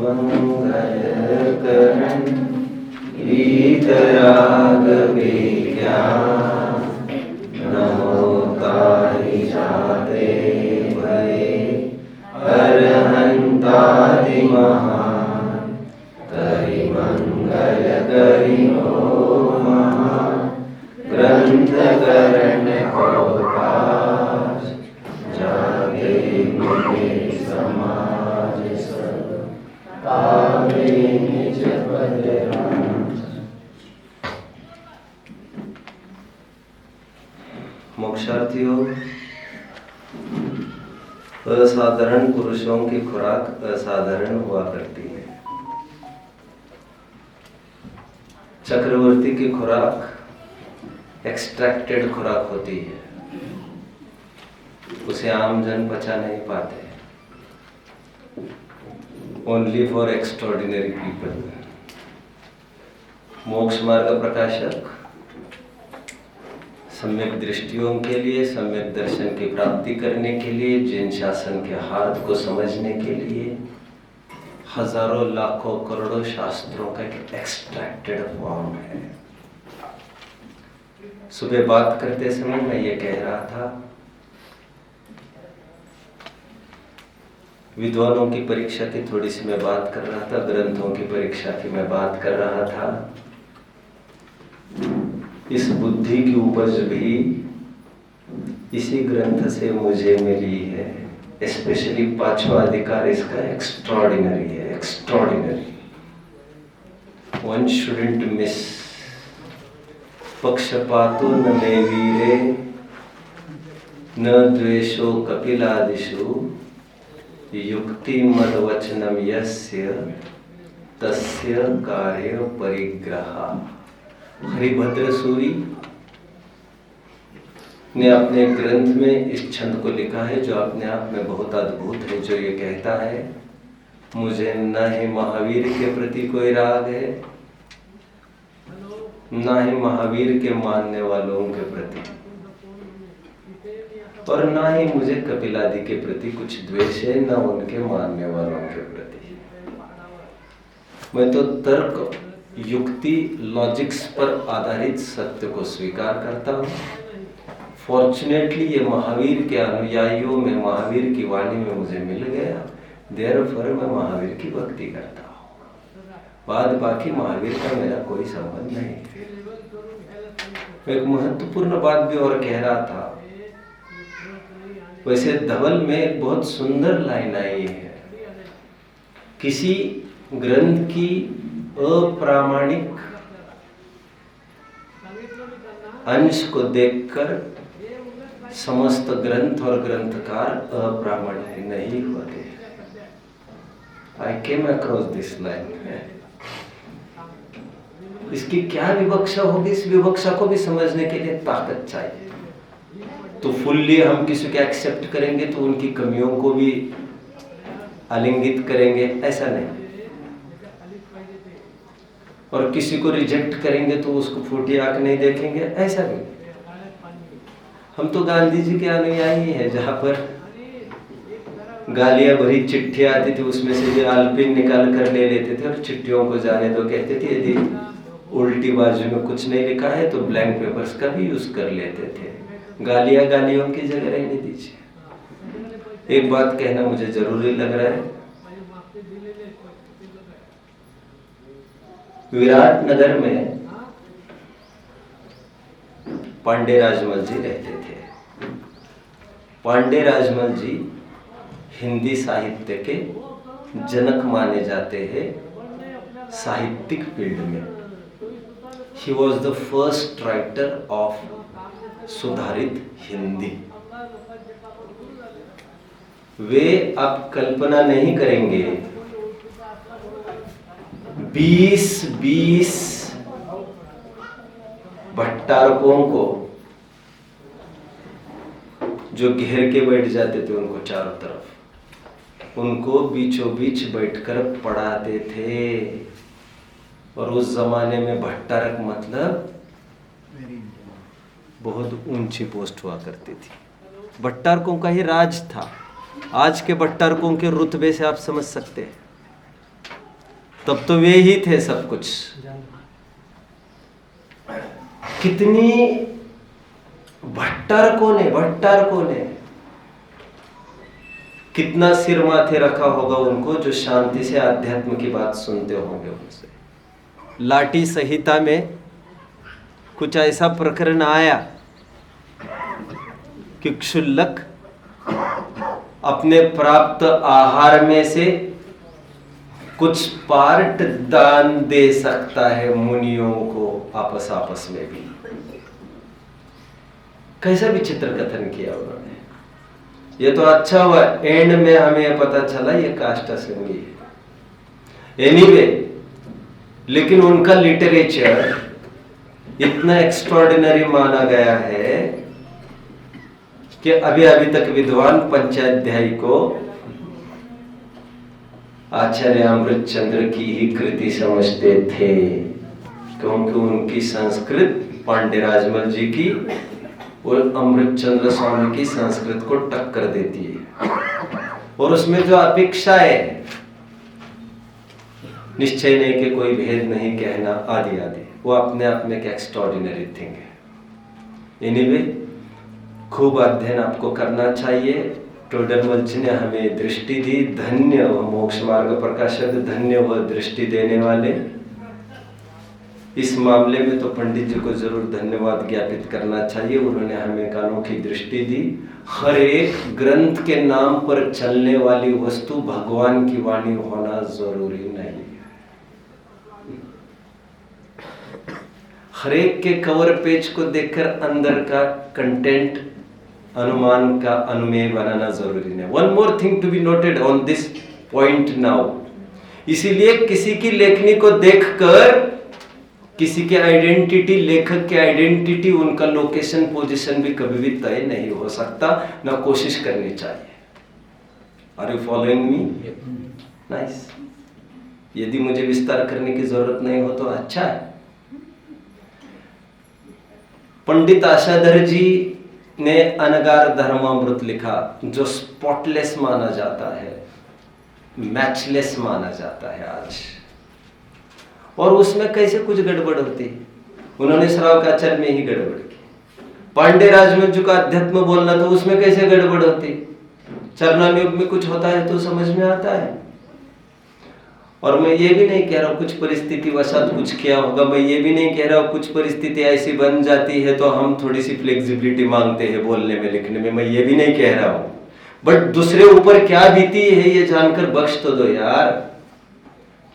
मंगलकरण वीतराग विज्ञान नमो ताहि जाते भये अरहंतादि महान करि मंगल करि ओ महान ग्रंथ करण पास जागे मुझे समाज सब पावे निज पद राम। मोक्षार्थियों, असाधारण पुरुषों की खुराक असाधारण हुआ करती है। चक्रवर्ती की खुराक एक्सट्रैक्टेड खुराक होती है, उसे आम जन पचा नहीं पाते। Only for extraordinary people. मोक्ष मार्ग प्रकाशक सम्यक दृष्टियों के लिए, सम्यक दर्शन की प्राप्ति करने के लिए, जिन शासन के हार्द को समझने के लिए हजारों लाखों करोड़ों शास्त्रों का एक एक्सट्रैक्टेड फॉर्म है। सुबह बात करते समय मैं ये कह रहा था, विद्वानों की परीक्षा की थोड़ी सी मैं बात कर रहा था, ग्रंथों की परीक्षा की मैं बात कर रहा था। इस बुद्धि की उपज भी इसी ग्रंथ से मुझे मिली है। स्पेशली पांचवा अधिकार इसका एक्स्ट्रॉर्डिनरी है, एक्स्ट्रॉर्डिनरी। One shouldn't miss. पक्षपातो न मे वीरे न द्वेषो कपिलादिषु युक्ति मद वचनम यस्य तस्य कार्य परिग्रह। हरिभद्र सूरी ने अपने ग्रंथ में इस छंद को लिखा है, जो अपने आप में बहुत अद्भुत है, जो ये कहता है, मुझे न ही महावीर के प्रति कोई राग है, न ही महावीर के मानने वालों के प्रति, और न ही मुझे कपिलादि के प्रति कुछ द्वेष है, न उनके मानने वालों के प्रति। मैं तो तर्क, युक्ति, लॉजिक्स पर आधारित सत्य को स्वीकार करता हूँ। फॉर्चुनेटली ये महावीर के अनुयायियों में, महावीर की वाणी में मुझे मिल गया। देयरफॉर मैं महावीर की भक्ति करता हूँ। बाद बाकी महावीर का मेरा कोई संबंध नहीं। एक महत्वपूर्ण बात भी और कह रहा था। वैसे धवल में एक बहुत सुंदर लाइन आई है, किसी ग्रंथ की अप्रामाणिक अंश को देखकर समस्त ग्रंथ और ग्रंथकार अप्रामाणिक नहीं होते। आई केम अक्रॉस दिस लाइन। इसकी क्या विवक्षा होगी, इस विवक्षा को भी समझने के लिए ताकत चाहिए। तो फुल्ली हम किसी को एक्सेप्ट करेंगे तो उनकी कमियों को भी आलिंगित करेंगे, ऐसा नहीं। और किसी को रिजेक्ट करेंगे तो उसको फूटी आंख नहीं देखेंगे, ऐसा नहीं। हम तो गांधी जी के अनुयायी हैं, जहां पर गालियां भरी चिट्ठियां आती थी, उसमें से भी आलपिन निकाल कर ले लेते थे और चिट्ठियों को जाने दो कहते थे। यदि उल्टी बाजू में कुछ नहीं लिखा है तो ब्लैंक पेपर्स का भी यूज कर लेते थे। गालियां गालियों की जगह रहने दीजिए। एक बात कहना मुझे जरूरी लग रहा है, विराटनगर में पांडे राजमल जी रहते थे। पांडे राजमल जी हिंदी साहित्य के जनक माने जाते हैं साहित्यिक फील्ड में। He was the first writer of सुधारित हिंदी। वे आप कल्पना नहीं करेंगे, 20 भट्टारकों को जो घेर के बैठ जाते थे उनको चारों तरफ, उनको बीचों बीच बैठकर पढ़ाते थे। और उस जमाने में भट्टारक मतलब बहुत ऊंची पोस्ट हुआ करती थी। भट्टारकों का ही राज था। आज के भट्टारकों के रुतबे से आप समझ सकते हैं। तब तो वे ही थे सब कुछ। कितनी भट्टार कौन है, कितना सिर माथे रखा होगा उनको जो शांति से आध्यात्म की बात सुनते होंगे उनसे। लाठी संहिता में कुछ ऐसा प्रकरण आया कि क्षुल्लक अपने प्राप्त आहार में से कुछ पार्ट दान दे सकता है मुनियों को आपस में भी। कैसा विचित्र कथन किया उन्होंने। ये तो अच्छा हुआ एंड में हमें पता चला ये काष्ठसंगी है। एनीवे, लेकिन उनका लिटरेचर इतना एक्स्ट्रॉर्डिनरी माना गया है कि अभी तक विद्वान पंचाध्यायी को आचार्य अमृतचंद्र की ही कृति समझते थे, क्योंकि उनकी संस्कृत पांडेराजमल जी की और अमृतचंद्र स्वामी की संस्कृत को टक्कर देती है। और उसमें जो अपेक्षाएं, निश्चय नहीं कि कोई भेद नहीं कहना आदि आदि, वो अपने आप में एक एक्स्ट्रॉर्डिनरी थिंग है। एनीवे, खूब अध्ययन आपको करना चाहिए। टोडरमल जी ने हमें दृष्टि दी, धन्य वह मोक्ष मार्ग प्रकाशक, धन्य वह दृष्टि देने वाले। इस मामले में तो पंडित जी को जरूर धन्यवाद ज्ञापित करना चाहिए, उन्होंने हमें एक अनोखी दृष्टि दी। हर एक ग्रंथ के नाम पर चलने वाली वस्तु भगवान की वाणी होना जरूरी नहीं है। हर एक के कवर पेज को देखकर अंदर का कंटेंट, अनुमान का अनुमेय बनाना जरूरी नहीं। One more thing to be noted on this point now. इसीलिए किसी की लेखनी को देखकर किसी के आइडेंटिटी, लेखक के आइडेंटिटी, उनका लोकेशन पोजीशन भी कभी भी तय नहीं हो सकता, ना कोशिश करनी चाहिए। Are you following me? Nice. यदि मुझे विस्तार करने की जरूरत नहीं हो तो अच्छा है। पंडित आशाधर जी ने अनगार धर्मामृत लिखा, जो स्पॉटलेस माना जाता है, मैचलेस माना जाता है आज। और उसमें कैसे कुछ गड़बड़ होती, उन्होंने श्रावकाचार्य में ही गड़बड़ की। पांडे राजमल जी का अध्यात्म बोलना तो उसमें कैसे गड़बड़ होती। चरणानुयोग में कुछ होता है तो समझ में आता है। और मैं ये भी नहीं कह रहा हूं कुछ परिस्थिति वशात कुछ किया होगा, मैं ये भी नहीं कह रहा हूं कुछ परिस्थिति ऐसी बन जाती है तो हम थोड़ी सी फ्लेक्सिबिलिटी मांगते हैं बोलने में लिखने में, मैं ये भी नहीं कह रहा हूं। बट दूसरे ऊपर क्या बीती है ये जानकर बख्श तो दो यार,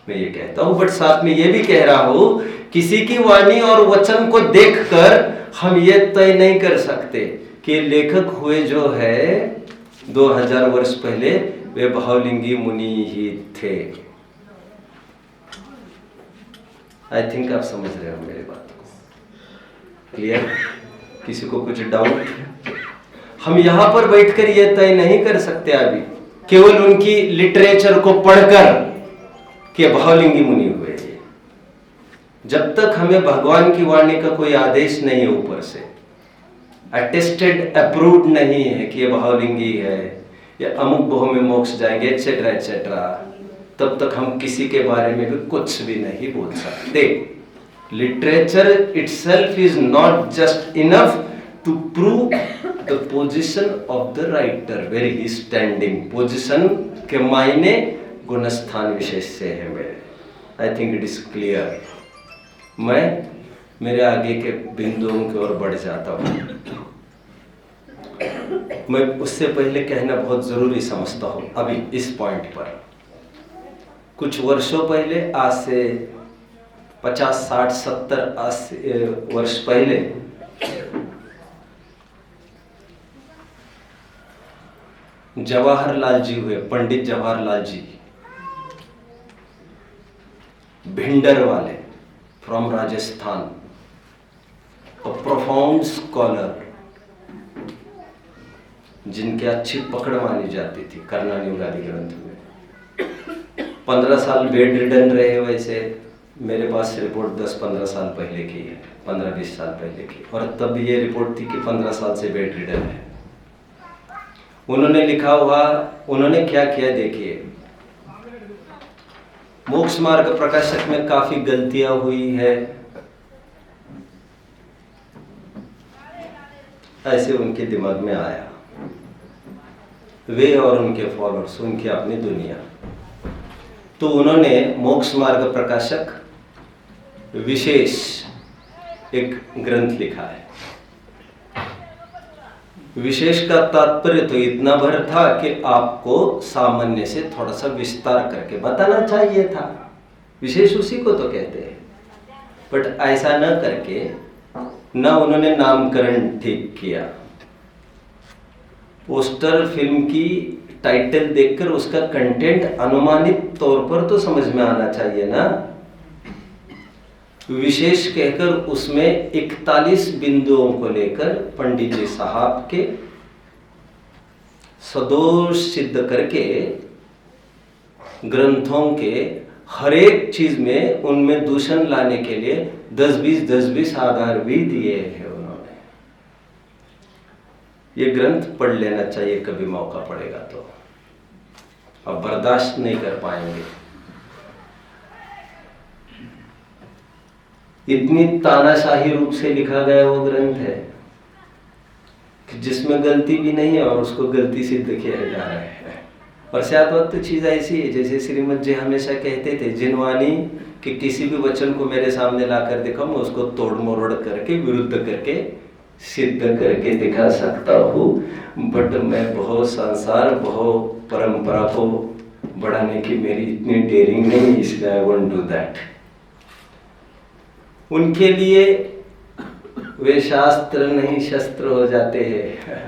मैं ये कहता हूं। बट साथ में ये भी कह रहा हूं, किसी की वाणी और वचन को देखकर हम ये तय नहीं कर सकते कि लेखक हुए जो है 2000 वर्ष पहले वे भावलिंगी मुनि ही थे। आई थिंक आप समझ रहे हो मेरी बात को। क्लियर? किसी को कुछ डाउट? हम यहां पर बैठकर यह तय नहीं कर सकते अभी केवल उनकी लिटरेचर को पढ़कर कि भावलिंगी मुनि हुए। जब तक हमें भगवान की वाणी का कोई आदेश नहीं है ऊपर से, अटेस्टेड अप्रूव्ड नहीं है कि ये भावलिंगी है या अमुक बहु में मोक्ष जाएंगे एटसेट्रा एटसेट्रा, तब तक हम किसी के बारे में भी कुछ भी नहीं बोल सकते। Literature itself is not just enough to prove the position of the writer, where he standing. Position के मायने गुणस्थान विशेष से है मेरे। I think it is clear. मैं मेरे आगे के बिंदुओं की ओर बढ़ जाता हूं। मैं उससे पहले कहना बहुत जरूरी समझता हूं अभी इस पॉइंट पर। कुछ वर्षों पहले, आज से 50, 60, 70 वर्ष पहले जवाहरलाल जी हुए, पंडित जवाहरलाल जी, भिंडर वाले from Rajasthan, a profound scholar, जिनके अच्छी पकड़ मानी जाती थी कर्णानुयोग आदि ग्रंथ में। 15 साल बेड रिडन रहे। वैसे मेरे पास रिपोर्ट 10-15 साल पहले की है, 15-20 साल पहले की, और तब ये रिपोर्ट थी कि 15 साल से बेड रिडन है। उन्होंने लिखा हुआ, उन्होंने क्या किया देखिए। मोक्ष मार्ग प्रकाशक में काफी गलतियां हुई है, ऐसे उनके दिमाग में आया। वे और उनके फॉलोअर्स, उनकी अपनी दुनिया। तो उन्होंने मोक्ष मार्ग प्रकाशक विशेष एक ग्रंथ लिखा है। विशेष का तात्पर्य तो इतना भर था कि आपको सामान्य से थोड़ा सा विस्तार करके बताना चाहिए था। विशेष उसी को तो कहते हैं, बट ऐसा न करके न उन्होंने नामकरण ठीक किया। पोस्टर फिल्म की टाइटल देखकर उसका कंटेंट अनुमानित तौर पर तो समझ में आना चाहिए ना। विशेष कहकर उसमें 41 बिंदुओं को लेकर पंडित जी साहब के सदोष सिद्ध करके ग्रंथों के हर एक चीज में उनमें दूषण लाने के लिए 10-20 आधार भी दिए हैं उन्होंने। ये ग्रंथ पढ़ लेना चाहिए कभी मौका पड़ेगा तो, अब बर्दाश्त नहीं कर पाएंगे। इतनी तानाशाही रूप से लिखा गया वो ग्रंथ है कि जिसमें गलती भी नहीं है और उसको गलती सिद्ध किया जा रहा है। और शायद तो चीज ऐसी है जैसे श्रीमद जी हमेशा कहते थे, जिनवानी कि किसी भी वचन को मेरे सामने लाकर दिखाओ, मैं उसको तोड़ मरोड़ करके विरुद्ध करके सिद्ध करके दिखा सकता हूँ, बट मैं बहुत संसार बहुत परंपरा को बढ़ाने की मेरी इतनी डेयरिंग नहीं, इसलिए आई वोंट डू दैट। उनके लिए वे शास्त्र नहीं शस्त्र हो जाते हैं।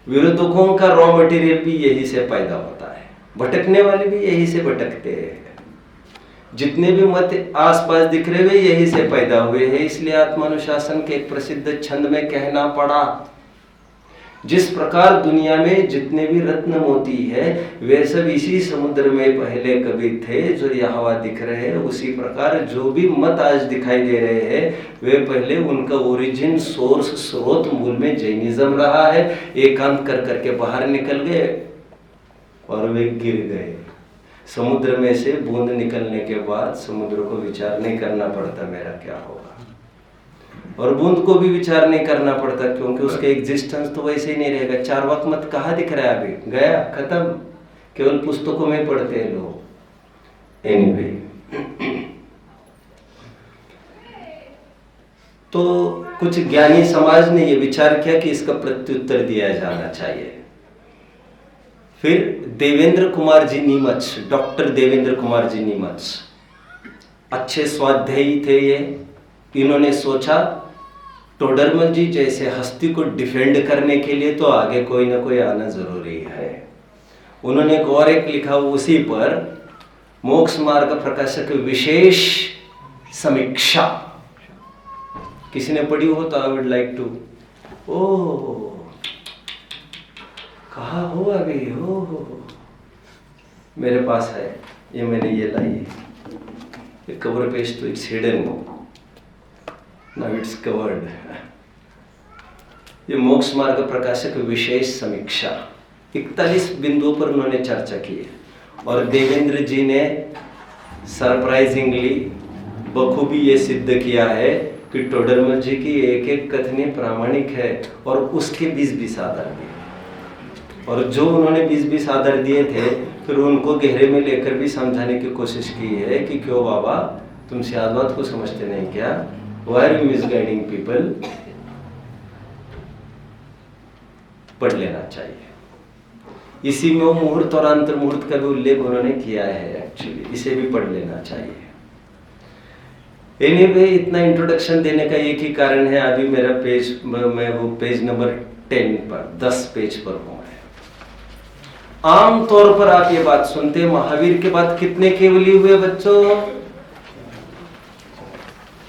विरोधकों का रॉ मटेरियल भी यही से पैदा होता है, भटकने वाले भी यही से भटकते हैं। जितने भी मत आसपास दिख रहे वे यही से पैदा हुए हैं। इसलिए आत्मानुशासन के एक प्रसिद्ध छंद में कहना पड़ा, जिस प्रकार दुनिया में जितने भी रत्न मोती है वे सब इसी समुद्र में पहले कभी थे जो यहाँ दिख रहे हैं, उसी प्रकार जो भी मत आज दिखाई दे रहे हैं वे पहले उनका ओरिजिन सोर्स स्रोत मूल में जैनिज्म रहा है। एकांत कर करके बाहर निकल गए और वे गिर गए। समुद्र में से बूंद निकलने के बाद समुद्र को विचार नहीं करना पड़ता मेरा क्या होगा, और बूंद को भी विचार नहीं करना पड़ता क्योंकि उसके एग्जिस्टेंस तो वैसे ही नहीं रहेगा। चार्वाक मत कहाँ दिख रहा है अभी, गया खत्म, केवल पुस्तकों में पढ़ते हैं लोग। एनीवे, तो कुछ ज्ञानी समाज ने यह विचार किया कि इसका प्रत्युत्तर दिया जाना चाहिए। फिर देवेंद्र कुमार जी नीमच, डॉक्टर देवेंद्र कुमार जी नीमच अच्छे स्वाध्यायी थे ये। इन्होंने सोचा टोडरमल जी जैसे हस्ती को डिफेंड करने के लिए तो आगे कोई ना कोई आना जरूरी है। उन्होंने एक लिखा उसी पर, मोक्ष मार्ग प्रकाशक विशेष समीक्षा। किसी ने पढ़ी हो तो आई वुड लाइक टू। ओह, कहाँ हो अभी? हो मेरे पास है ये, मैंने ये लाई। कवर पेज तो it's hidden, now it's covered. ये मोक्ष मार्ग प्रकाशक विशेष समीक्षा 41 बिंदुओं पर उन्होंने चर्चा की है, और देवेंद्र जी ने सरप्राइजिंगली बखूबी ये सिद्ध किया है कि टोडरमल जी की एक एक कथनी प्रामाणिक है, और उसके 20-20 आधार दिए। और जो उन्होंने 20-20 आधार दिए थे फिर उनको गहरे में लेकर भी समझाने की कोशिश की है कि क्यों बाबा तुम सियादवाद को समझते नहीं क्या? Why are you misguiding people? पढ़ लेना चाहिए। इसी में वो मुहूर्त और अंतर मुहूर्त का भी उल्लेख उन्होंने किया है, एक्चुअली इसे भी पढ़ लेना चाहिए। एनीवे, इतना इंट्रोडक्शन देने का एक ही कारण है, अभी मेरा पेज, मैं वो पेज नंबर 10 पर 10 पेज पर हूँ। आम तौर पर आप ये बात सुनते हैं, महावीर के बाद कितने केवली हुए बच्चों?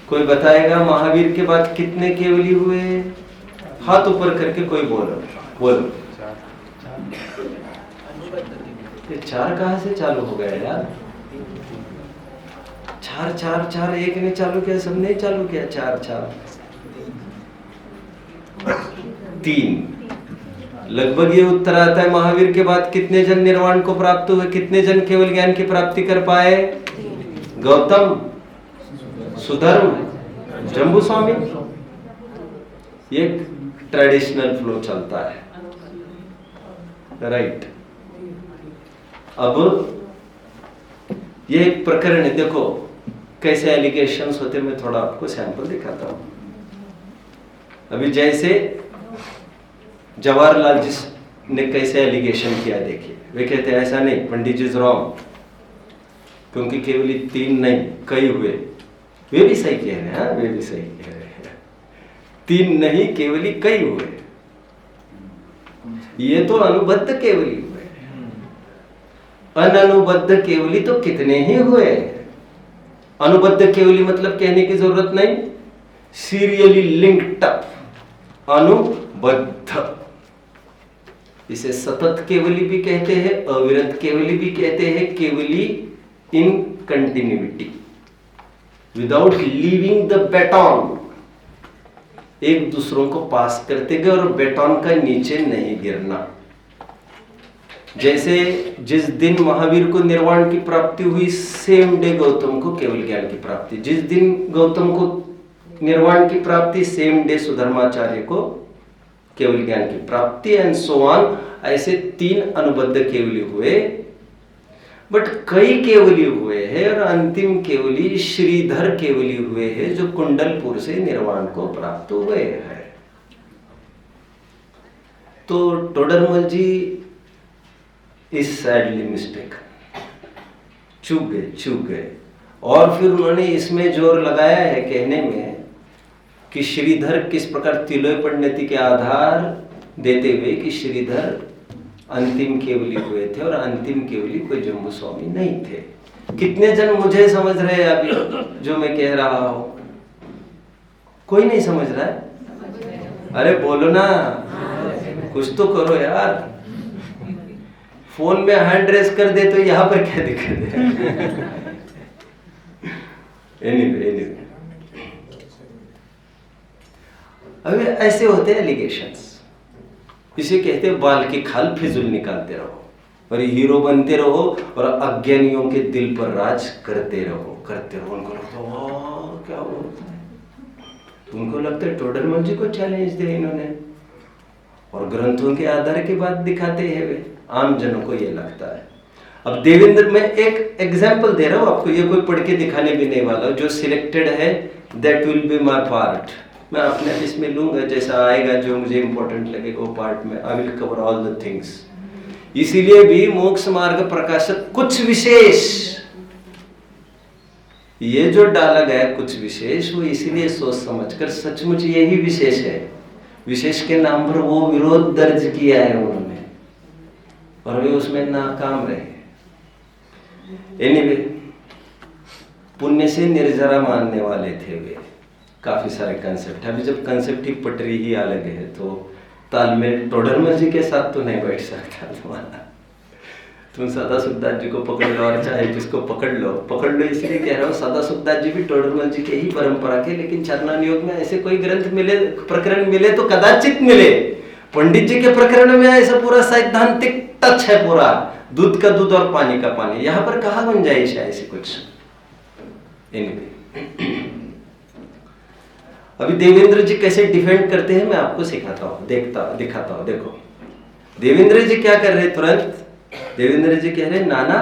कोई बताएगा महावीर के बाद कितने केवली हुए? हाथ ऊपर करके कोई बोलो। ये 4 कहां से चालू हो गया यार? 4 एक ने चालू किया, सबने चालू किया। 4 3 लगभग ये उत्तर आता है, महावीर के बाद कितने जन निर्वाण को प्राप्त हुए, कितने जन केवल ज्ञान की प्राप्ति कर पाए? गौतम, सुधर्म, जम्बू स्वामी। ये ट्रेडिशनल फ्लो चलता है, राइट। अब ये एक प्रकरण है, देखो कैसे एलिगेशंस होते, मैं थोड़ा आपको सैंपल दिखाता हूं। अभी जैसे जवाहरलाल जी ने कैसे एलिगेशन किया, देखिए। वे कहते हैं ऐसा नहीं, पंडित जी इज रॉन्ग, क्योंकि केवल 3 नहीं कई हुए। वे भी सही कह रहे हैं, वे भी सही कह रहे हैं, 3 नहीं केवली कई हुए। ये तो अनुबद्ध केवली हुए, अननुबद्ध केवली तो कितने ही हुए। अनुबद्ध केवली मतलब कहने की जरूरत नहीं, सीरियली लिंक्ड अप, अनुबद्ध। इसे सतत केवली भी कहते हैं, अविरत केवली भी कहते हैं, केवली in continuity, without leaving the baton, एक दूसरों को पास करते गए और बैटन का नीचे नहीं गिरना। जैसे जिस दिन महावीर को निर्वाण की प्राप्ति हुई, सेम डे गौतम को केवल ज्ञान की प्राप्ति। जिस दिन गौतम को निर्वाण की प्राप्ति, सेम डे सुधर्माचार्य को केवल ज्ञान की प्राप्ति, एंड सो ऑन। ऐसे 3 अनुबद्ध केवली हुए, बट कई केवली हुए हैं, और अंतिम केवली श्रीधर केवली हुए हैं, जो कुंडलपुर से निर्वाण को प्राप्त हुए हैं। तो टोडरमल जी इज सैडली मिस्टेक, चूक गए। और फिर उन्होंने इसमें जोर लगाया है कहने में कि श्रीधर किस प्रकार तिलोय परिणति के आधार देते हुए कि श्रीधर अंतिम केवली हुए थे, और अंतिम केवली कोई जम्बू स्वामी नहीं थे। कितने जन मुझे समझ रहे हैं अभी जो मैं कह रहा हूं? कोई नहीं समझ रहा है? अरे बोलो ना, कुछ तो करो यार। फोन में हैंड रेस कर दे तो यहां पर क्या दिक्कत है? Anyway. अभी ऐसे होते हैं एलिगेशंस, इसे कहते हैं बाल की खाल फिजूल निकालते रहो और हीरो बनते रहो और अज्ञानियों के दिल पर राज करते रहो। उनको लगता है वाह क्या होता है, उनको लगता है टोडरमल जी को चैलेंज दिया इन्होंने, और ग्रंथों के आधार की बात दिखाते हैं वे। आम जनों को ये लगता है। अब देवेंद्र, मैं एक एग्जाम्पल दे रहा हूँ आपको, ये कोई पढ़ के दिखाने भी नहीं वाला, जो सिलेक्टेड है that will be my part. मैं अपने इसमें लूंगा, जैसा आएगा जो मुझे इंपॉर्टेंट लगेगा वो पार्ट में I will cover all the things. इसीलिए भी मोक्ष मार्ग प्रकाशक कुछ विशेष, ये जो डाला गया कुछ विशेष, वो इसीलिए सोच समझकर, सचमुच यही विशेष है। विशेष के नाम पर वो विरोध दर्ज किया है उन्होंने, और वे उसमें नाकाम रहे। एनीवे, पुण्य से निर्जरा मानने वाले थे वे, काफी सारे कंसेप्ट। अभी जब कंसेप्ट ही पटरी ही अलग है तो तालमेल टोडरमल जी के साथ तो नहीं बैठ सकता तुम्हारा। तुम सदा सुखदास जी को पकड़ लो और चाहे किसको पकड़ लो। इसलिए कह रहा हूँ, सदा सुखदास जी भी टोडरमल जी के ही परंपरा के, लेकिन चरणानुयोग में ऐसे कोई ग्रंथ मिले, प्रकरण मिले तो कदाचित मिले। पंडित जी के प्रकरण में ऐसा पूरा सैद्धांतिक टच है, पूरा दूध का दूध और पानी का पानी। यहाँ पर कहाँ गुंजाइश है ऐसी कुछ? अभी देवेंद्र जी कैसे डिफेंड करते हैं मैं आपको सिखाता हूँ, दिखाता हूँ। देखो देवेंद्र जी क्या कर रहे, तुरंत देवेंद्र जी कह रहे, नाना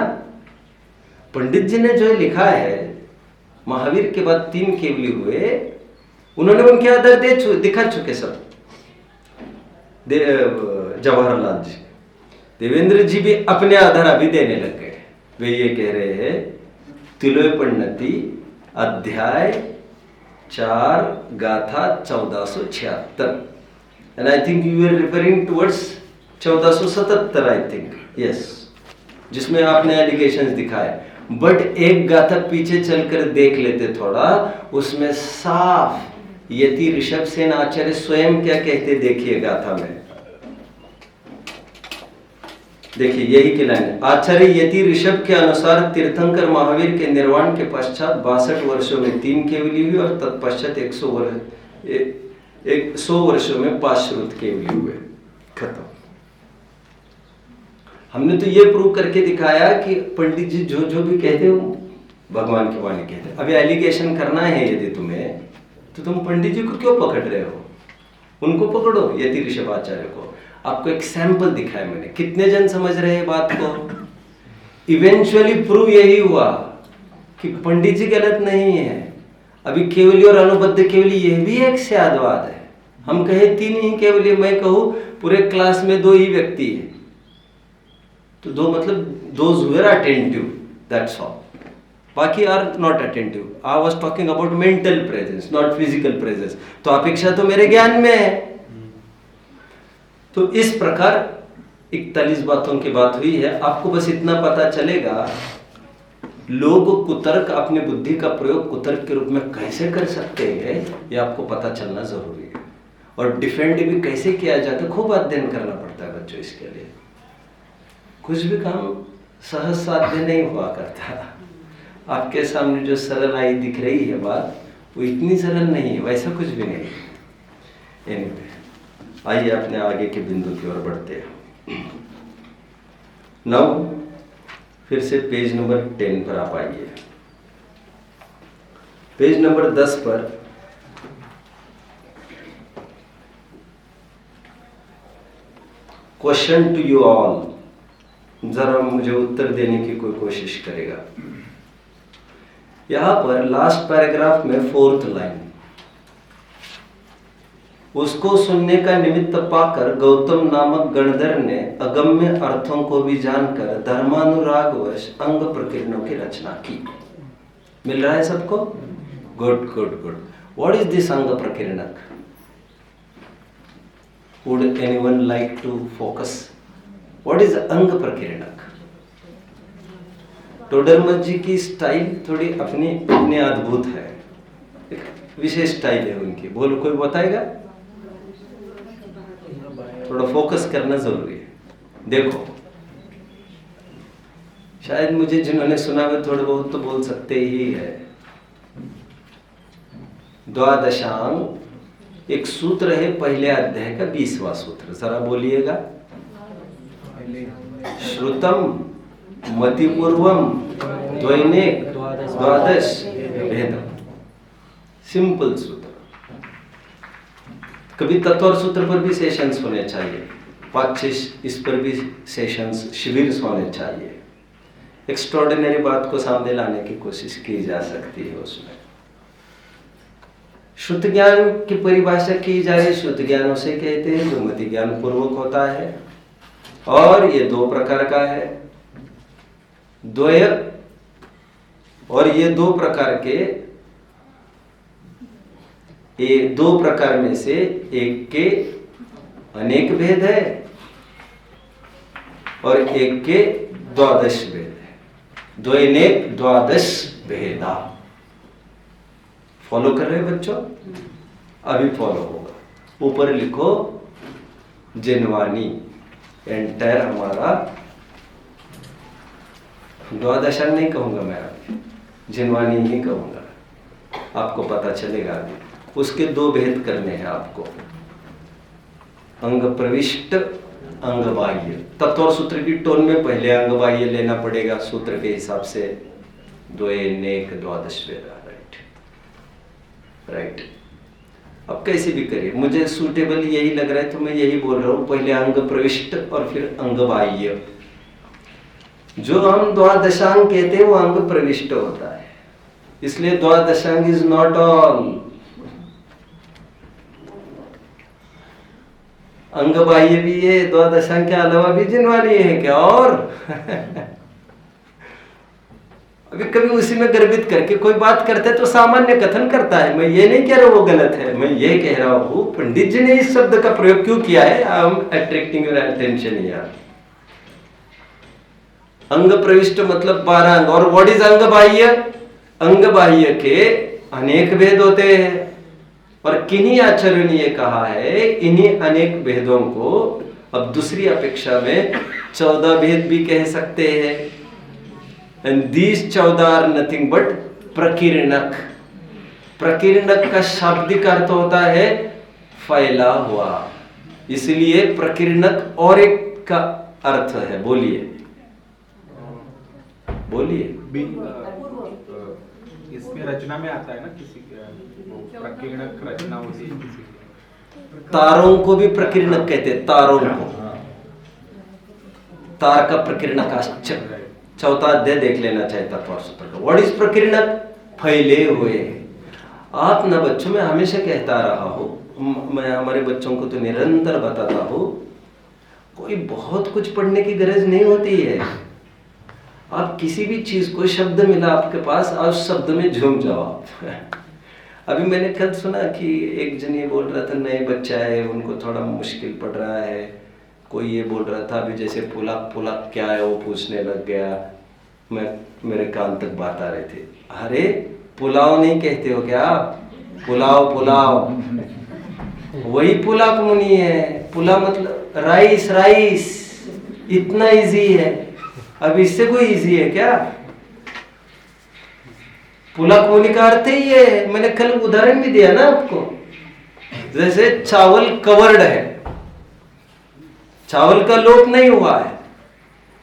पंडित जी ने जो लिखा है महावीर के बाद 3 केवली हुए, उन्होंने उनके आधार दिखा चुके सब। जवाहरलाल जी, देवेंद्र जी भी अपने आधार अभी देने लग गए। वे ये कह रहे हैं तिलोय परिणति अध्याय 4 गाथा 1476, and I think you are referring towards 1477 I think, yes, जिसमें आपने एलिगेशंस दिखाए। बट एक गाथा पीछे चलकर देख लेते थोड़ा, उसमें साफ यति ऋषभ सेन आचार्य स्वयं क्या कहते, देखिए गाथा में, देखिए यही की लाइन है। आचार्य यति ऋषभ के अनुसार तीर्थंकर महावीर के निर्वाण के पश्चात 62 वर्षों में 3 केवली हुई और तत्पश्चात 100 वर्षों में 5 श्रुत केवली हुए। खत्म। हमने तो ये प्रूव करके दिखाया कि पंडित जी जो जो भी कहते हो भगवान की वाणी कहते हैं। अभी एलिगेशन करना है यदि तुम्हें, तो तुम पंडित जी को क्यों पकड़ रहे हो? उनको पकड़ो, यति ऋषभाचार्य को। आपको एक सैंपल दिखाया मैंने, कितने जन समझ रहे हैं बात को? इवेंचुअली प्रूव यही हुआ कि पंडित जी गलत नहीं है। अभी केवली और अनुबद्ध केवली यह भी एक स्यादवाद है। हम कहे 3 ही केवली, मैं कहूं पूरे क्लास में 2 ही व्यक्ति है, तो 2 मतलब those who are attentive, that's all, बाकी are not attentive. I was talking about mental presence, not physical presence. तो अपेक्षा तो मेरे ज्ञान में है। तो इस प्रकार 41 बातों की बात हुई है। आपको बस इतना पता चलेगा, लोग कुतर्क, अपनी बुद्धि का प्रयोग कुतर्क के रूप में कैसे कर सकते हैं, ये आपको पता चलना जरूरी है। और डिफेंड भी कैसे किया जाता है, खूब अध्ययन करना पड़ता है बच्चों इसके लिए। कुछ भी काम सहज साध्य नहीं हुआ करता। आपके सामने जो सरल आई दिख रही है बात, वो इतनी सरल नहीं है, वैसा कुछ भी नहीं है। एनीवे, आइए अपने आगे के बिंदु की ओर बढ़ते हैं। नाउ फिर से पेज नंबर 10 पर आप आइए। पेज नंबर 10 पर क्वेश्चन टू यू ऑल, जरा मुझे उत्तर देने की कोई कोशिश करेगा। यहां पर लास्ट पैराग्राफ में 4th लाइन, उसको सुनने का निमित्त पाकर गौतम नामक गणधर ने अगम्य अर्थों को भी जानकर धर्मानुरागवश अंग प्रकीर्णों की रचना की। मिल रहा है सबको? Good good good. What is this अंग प्रकीर्णक? Would anyone like to focus? What is अंग प्रकीर्णक? टोडरमल जी की स्टाइल थोड़ी अपनी अद्भुत है, एक विशेष स्टाइल है उनकी। बोलो, कोई बताएगा? थोड़ा फोकस करना जरूरी है। देखो, शायद मुझे जिन्होंने सुना वे थोड़े बहुत तो बोल सकते ही है। द्वादशांग एक सूत्र है, पहले अध्याय का 20वां सूत्र, जरा बोलिएगा। श्रुतम मतिपूर्वम द्वैनेक द्वादश भेदम। सिंपल सूत्र। कभी तत्व सूत्र पर भी सेशंस होने चाहिए, पाक्षिश इस पर भी सेशंस, शिविर होने चाहिए। एक्स्ट्राऑर्डिनरी बात को सामने लाने की कोशिश की जा सकती है उसमें। शुद्ध ज्ञान की परिभाषा की जा रही, शुद्ध ज्ञान उसे कहते हैं जो मति ज्ञान पूर्वक होता है, और ये 2 प्रकार का है, द्वय। और ये 2 प्रकार के, ये 2 प्रकार में से एक के अनेक भेद है और एक के द्वादश भेद है। द्वैनेक द्वादश भेदा। फॉलो कर रहे हैं बच्चों? अभी फॉलो होगा। ऊपर लिखो जिनवानी, एंटायर हमारा, द्वादशा नहीं कहूंगा मैं, अभी जिनवानी ही कहूंगा, आपको पता चलेगा अभी। उसके 2 भेद करने हैं आपको, अंग प्रविष्ट, अंग बाह्य। तत्व और सूत्र की टोन में पहले अंग बाह्य लेना पड़ेगा सूत्र के हिसाब से। द्वैनेक द्वादश वेदा, राइट राइट। अब कैसे भी करिए, मुझे सूटेबल यही लग रहा है तो मैं यही बोल रहा हूं, पहले अंग प्रविष्ट और फिर अंग बाह्य। जो हम द्वादशांग कहते हैं वो अंग प्रविष्ट होता है, इसलिए द्वादशांग इज नॉट ऑल। अंग बाह्य भी है, द्वादशांग के अलावा भी जिनवानी है क्या? और अभी कभी उसी में गर्भित करके कोई बात करते है तो सामान्य कथन करता है। मैं ये नहीं कह रहा वो गलत है, मैं ये कह रहा हूं पंडित जी ने इस शब्द का प्रयोग क्यों किया है। I am attracting your attention here. अंग प्रविष्ट मतलब 12 अंग। और व्हाट इज अंग बाह्य? अंग बाह्य के अनेक भेद होते हैं, और किन्हीं आचार्यों ने ये कहा है, इन्हीं अनेक भेदों को अब दूसरी अपेक्षा में 14 भेद भी कह सकते हैं। And these 14 are nothing but प्रकीर्णक। प्रकीर्णक का शाब्दिक अर्थ होता है फैला हुआ, इसलिए प्रकीर्णक और एक का अर्थ है, बोलिए बोलिए। इसमें रचना में आता है ना, किसी प्रकीर्णक रचना होती है किसी की। तारों को भी प्रकीर्णक कहते हैं, तारों को, तार का प्रकीर्णक। चौथा अध्याय देख लेना चाहिए तत्वसूत्र का। व्हाट इज प्रकीर्णक? फैले हुए। आप ना बच्चों में हमेशा कहता रहा हूं, मैं हमारे बच्चों को तो निरंतर बताता हूं, कोई बहुत कुछ पढ़ने की गरज नहीं होती है। आप किसी भी चीज को, शब्द मिला आपके पास, आप उस शब्द में झूम जाओ। अभी मैंने कल सुना कि एक जन ये बोल रहा था, नए बच्चा है, उनको थोड़ा मुश्किल पड़ रहा है। कोई ये बोल रहा था अभी, जैसे पुलाव, पुलाव क्या है वो पूछने लग गया। मेरे कान तक बात आ रही थी, अरे पुलाव नहीं कहते हो क्या? पुलाव, पुलाव वही पुलाव मुनि है। पुलाव मतलब राइस, राइस, इतना इजी है। अब इससे कोई इजी है क्या? पुलाव मुनि का अर्थ ही है। मैंने कल उदाहरण भी दिया ना आपको, जैसे चावल कवर्ड है, चावल का लोप नहीं हुआ है,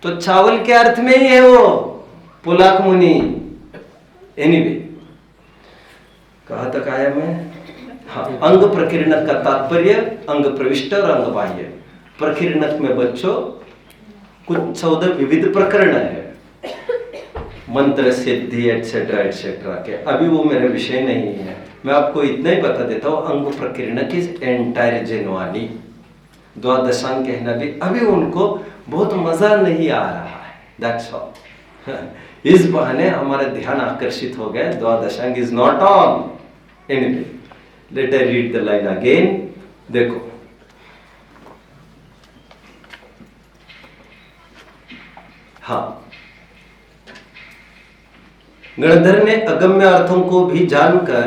तो चावल के अर्थ में ही है वो पुलाक मुनि। एनीवे, कहां तक आया मैं? हाँ, अंग प्रकीर्णक का तात्पर्य अंग प्रविष्ट और अंग बाह्य। प्रकीर्णक में बच्चों कुछ 14 विविध प्रकरण है, मंत्र सिद्धि एटसेट्रा एटसेट्रा के। अभी वो मेरा विषय नहीं है, मैं आपको इतना ही बता देता हूँ। अंग प्रकीर्णक इज एंटायर जेनवानी, द्वादशांग कहना भी अभी उनको बहुत मजा नहीं आ रहा है, दैट्स ऑल। इस बहाने हमारा ध्यान आकर्षित हो गया, द्वादशांग is not on. Anyway, let I read the line again. देखो, हाँ, गणधर ने अगम्य अर्थों को भी जानकर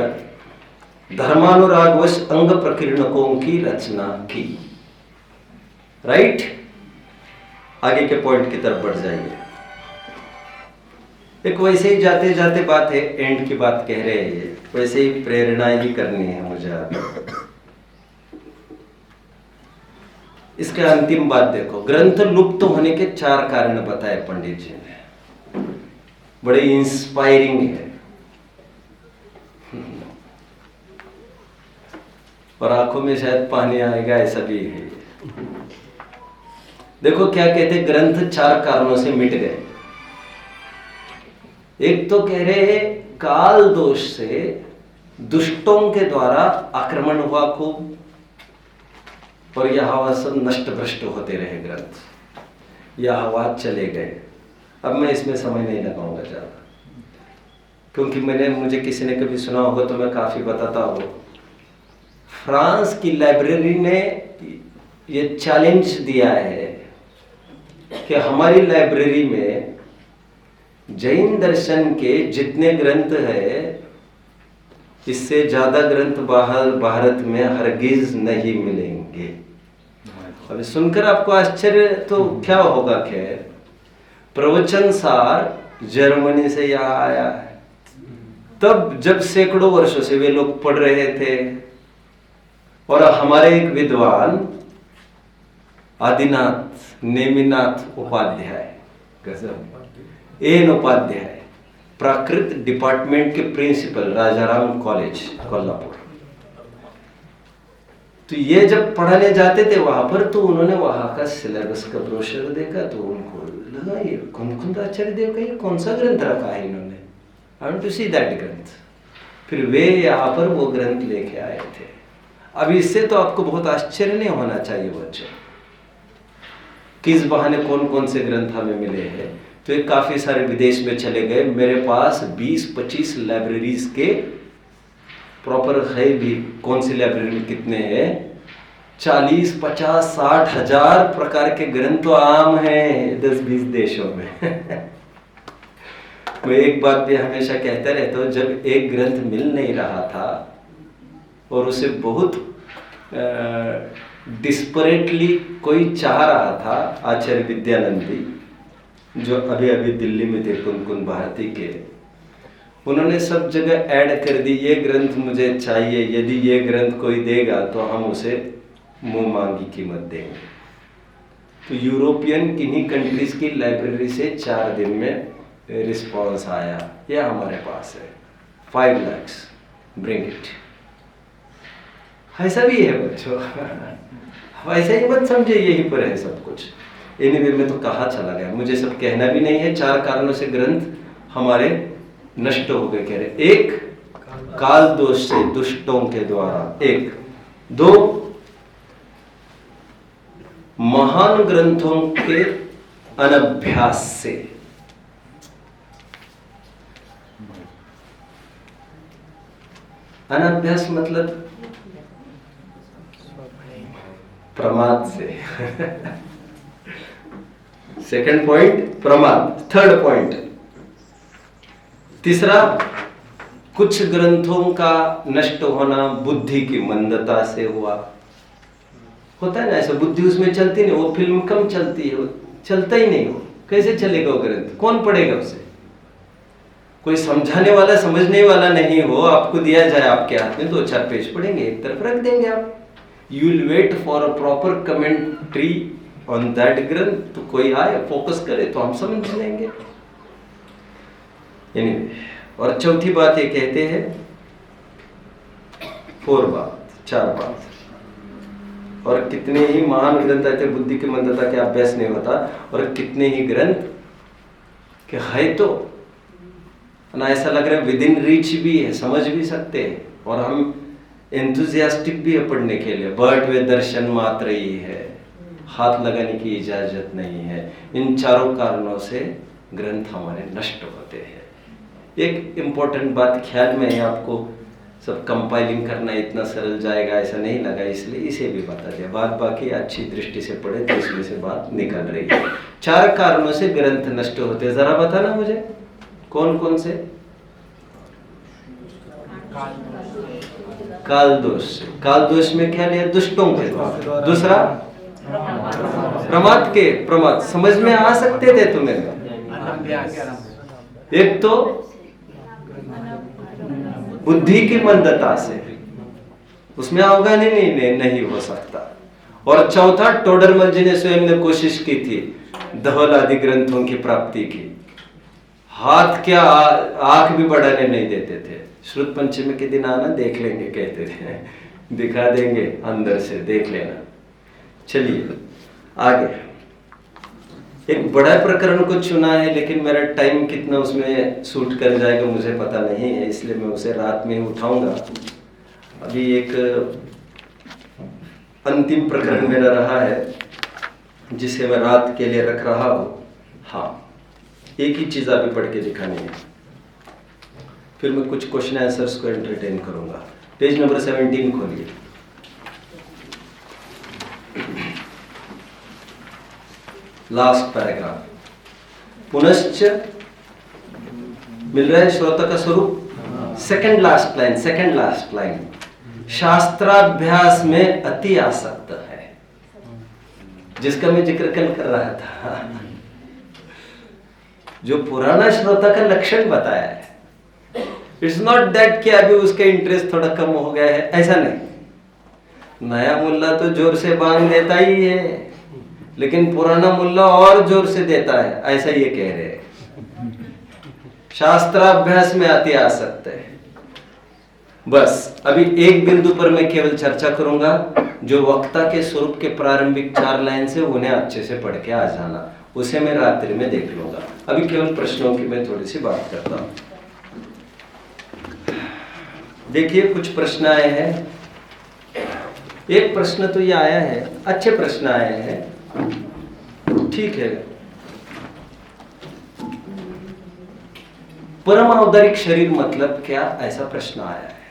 धर्मानुरागवश अंग प्रकीर्णकों की रचना की। राइट? आगे के पॉइंट की तरफ बढ़ जाइए। एक वैसे ही जाते जाते बात है, एंड की बात कह रहे हैं, वैसे ही प्रेरणा ही करनी है मुझे अभी। इसके अंतिम बात देखो, ग्रंथ लुप्त होने के 4 कारण बताए पंडित जी ने, बड़े इंस्पायरिंग है और आंखों में शायद पानी आएगा, ऐसा भी है। देखो क्या कहते, ग्रंथ 4 कारणों से मिट गए। एक तो कह रहे हैं काल दोष से दुष्टों के द्वारा आक्रमण हुआ खूब, और यह हवा सब नष्ट भ्रष्ट होते रहे ग्रंथ, यह हवा चले गए। अब मैं इसमें समय नहीं लगाऊंगा ज्यादा, क्योंकि मुझे किसी ने कभी सुना होगा तो मैं काफी बताता हूँ। फ्रांस की लाइब्रेरी ने ये चैलेंज दिया है कि हमारी लाइब्रेरी में जैन दर्शन के जितने ग्रंथ है, इससे ज्यादा ग्रंथ बाहर भारत में हरगिज नहीं मिलेंगे। अभी सुनकर आपको आश्चर्य तो क्या होगा, खैर प्रवचन सार जर्मनी से यहाँ आया है, तब जब सैकड़ों वर्षों से वे लोग पढ़ रहे थे। और हमारे एक विद्वान आदिनाथ नेमिनाथ उपाध्याय, एन उपाध्याय, प्राकृत डिपार्टमेंट के प्रिंसिपल, राजाराम कॉलेज कोल्हापुर, तो ये जब पढ़ाने जाते थे वहां पर, तो उन्होंने वहां का सिलेबस का ब्रोशर देखा, तो उनको लगा ये कुंकुंदाचार्य देव का ये कौन सा ग्रंथ रखा है इन्होंने, I want to see that granth. फिर वे यहाँ पर वो ग्रंथ लेके आए थे। अब इससे तो आपको बहुत आश्चर्य नहीं होना चाहिए बच्चों, किस बहाने कौन कौन से ग्रंथ हमें मिले हैं। तो ये काफी सारे विदेश में चले गए। मेरे पास 20-25 लाइब्रेरीज के प्रॉपर है भी, कौन सी लाइब्रेरी में कितने हैं, 40, 50, 60 हजार प्रकार के ग्रंथ तो आम हैं 10-20 देशों में। मैं एक बात भी हमेशा कहता रहता हूँ, जब एक ग्रंथ मिल नहीं रहा था और उसे बहुत डिस्परेटली कोई चाह रहा था, आचार्य विद्यानंदी जो अभी अभी दिल्ली में थे, कुन भारती के, उन्होंने सब जगह ऐड कर दी, ये ग्रंथ मुझे चाहिए, यदि ये ग्रंथ कोई देगा तो हम उसे मुंह मांगी कीमत देंगे। तो यूरोपियन किन्हीं कंट्रीज की लाइब्रेरी से 4 दिन में रिस्पॉन्स आया, ये हमारे पास है 5 लाख, ब्रिंग इट। ऐसा भी है बच्चों, वैसे ही मत समझे यहीं पर है सब कुछ। एनीवे में तो कहा चला गया, मुझे सब कहना भी नहीं है। 4 कारणों से ग्रंथ हमारे नष्ट हो गए कह रहे। 1, काल दोष से, दुष्टों के द्वारा। 1, 2, महान ग्रंथों के अनभ्यास से। अनभ्यास मतलब प्रमाद से। सेकंड पॉइंट प्रमाद। थर्ड पॉइंट, तीसरा, कुछ ग्रंथों का नष्ट होना बुद्धि की मंदता से हुआ। होता है ना ऐसा, बुद्धि उसमें चलती नहीं, वो फिल्म कम चलती है, चलता ही नहीं, वो कैसे चलेगा वो ग्रंथ, कौन पढ़ेगा उसे? कोई समझाने वाला, समझने वाला नहीं हो, आपको दिया जाए आपके हाथ में 2-4 पेज पढ़ेंगे, एक तरफ रख देंगे आप। You will wait for a proper commentary on that granth, तो कोई आए फोकस करे तो हम समझ लेंगे। और चौथी बात ये कहते हैं, 4 बात, और कितने ही महान ग्रंथ आते, बुद्धि की मंदता के अभ्यास नहीं होता, और कितने ही ग्रंथ के है तो ना ऐसा लग रहा है विद इन रीच भी है, समझ भी सकते हैं, और हम एंथुजियास्टिक भी है पढ़ने के लिए, बट वे दर्शन मात्र ही है, हाथ लगाने की इजाजत नहीं है। इन 4 कारणों से ग्रंथ हमारे नष्ट होते हैं। एक इम्पोर्टेंट बात ख्याल में है, आपको सब कंपाइलिंग करना इतना सरल जाएगा ऐसा नहीं लगा, इसलिए इसे भी बता दिया। बात बाकी अच्छी दृष्टि से पढ़े तो इसमें से बात निकल रही है। 4 कारणों से ग्रंथ नष्ट होते हैं, जरा बताना मुझे कौन कौन से? काल दोष से। काल दोष में क्या लिया? दुष्टों के द्वारा। दूसरा प्रमाद के, प्रमाद समझ में आ सकते थे तुम्हें। एक तो बुद्धि की मंदता से, उसमें अवगाहन नहीं हो सकता। और चौथा, टोडरमल जी ने स्वयं ने कोशिश की थी धवल आदि ग्रंथों की प्राप्ति की, हाथ क्या आंख भी बढ़ाने नहीं देते थे। श्रुत पंचमी के दिन आना, देख लेंगे कहते थे, दिखा देंगे अंदर से, देख लेना। चलिए आगे, एक बड़ा प्रकरण को चुना है, लेकिन मेरा टाइम कितना उसमें सूट कर जाएगा मुझे पता नहीं है, इसलिए मैं उसे रात में ही उठाऊंगा। अभी एक अंतिम प्रकरण मेरा रहा है जिसे मैं रात के लिए रख रहा हूँ। हाँ, एक ही चीज अभी पढ़ के दिखानी है, फिर मैं कुछ क्वेश्चन आंसर्स को एंटरटेन करूंगा। पेज नंबर 17 खोलिए। लास्ट पैराग्राफ, पुनश्च मिल रहा है श्रोता का स्वरूप। सेकंड लास्ट लाइन, शास्त्राभ्यास में अति आसक्त है, जिसका मैं जिक्र कल कर रहा था, जो पुराना श्रोता का लक्षण बताया है। इट्स नॉट दैट कि अभी उसका इंटरेस्ट थोड़ा कम हो गया है, ऐसा नहीं। नया मुल्ला तो जोर से बांग देता ही है, लेकिन पुराना मुल्ला और जोर से देता है, ऐसा ये कह रहे हैं। शास्त्राभ्यास में अति आसक्त है। बस अभी एक बिंदु पर मैं केवल चर्चा करूंगा, जो वक्ता के स्वरूप के प्रारंभिक 4 लाइन से उन्हें अच्छे से पढ़ के आ जाना, उसे मैं रात्रि में देख लूंगा। अभी केवल प्रश्नों की मैं थोड़ी सी बात करता हूं। देखिए कुछ प्रश्न आए हैं। एक प्रश्न तो ये आया है, अच्छे प्रश्न आए हैं, ठीक है। परम औदारिक शरीर मतलब क्या, ऐसा प्रश्न आया है।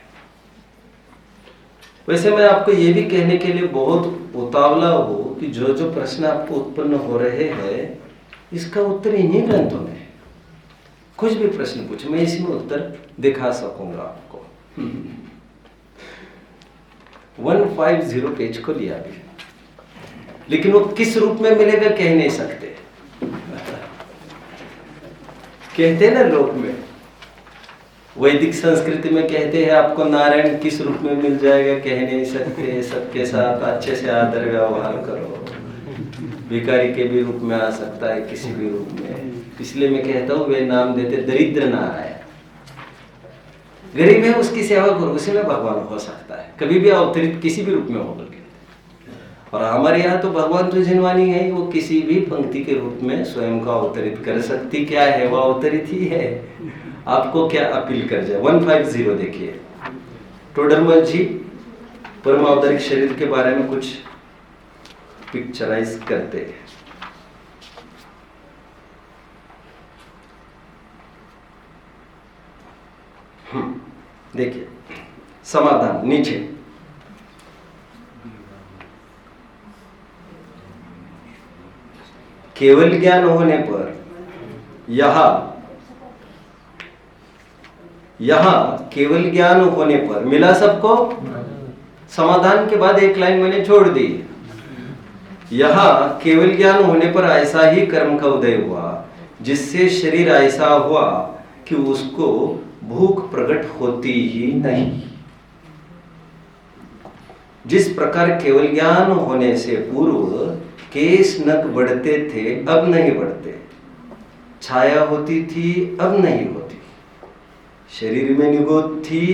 वैसे मैं आपको ये भी कहने के लिए बहुत उतावला हूं कि जो जो प्रश्न आपको उत्पन्न हो रहे हैं, इसका उत्तर इन्हीं ग्रंथों में है। कुछ भी प्रश्न पूछे, मैं इसी में उत्तर दिखा सकूंगा आपको। 150 पेज को लिया भी, लेकिन वो किस रूप में मिलेगा कह नहीं सकते। कहते हैं ना लोक में, वैदिक संस्कृति में कहते हैं आपको नारायण किस रूप में मिल जाएगा कह नहीं सकते, सबके साथ अच्छे से आदर व्यवहार करो, भिखारी के भी रूप में आ सकता है, किसी भी रूप में। इसलिए मैं कहता हूँ वे नाम देते दरिद्र नारायण। गरीब है उसकी सेवा करो, उसी में भगवान हो सकता है, कभी भी अवतरित किसी भी रूप में होकर के। और हमारे यहाँ तो भगवान तो जिनवानी है, वो किसी भी पंक्ति के रूप में स्वयं को अवतरित कर सकती। क्या है वो अवतरित ही है। आपको क्या अपील कर जाए। 150 देखिए, टोडरमल जी परमावतारिक शरीर के बारे में कुछ पिक्चराइज करते हैं। देखिए समाधान नीचे, केवल ज्ञान होने पर यहां केवल ज्ञान होने पर मिला सबको। समाधान के बाद एक लाइन मैंने छोड़ दी, यहां केवल ज्ञान होने पर ऐसा ही कर्म का उदय हुआ जिससे शरीर ऐसा हुआ कि उसको भूख प्रकट होती ही नहीं। जिस प्रकार केवल ज्ञान होने से पूर्व केश नख बढ़ते थे, अब नहीं बढ़ते, छाया होती थी, अब नहीं होती, शरीर में निगोद थी,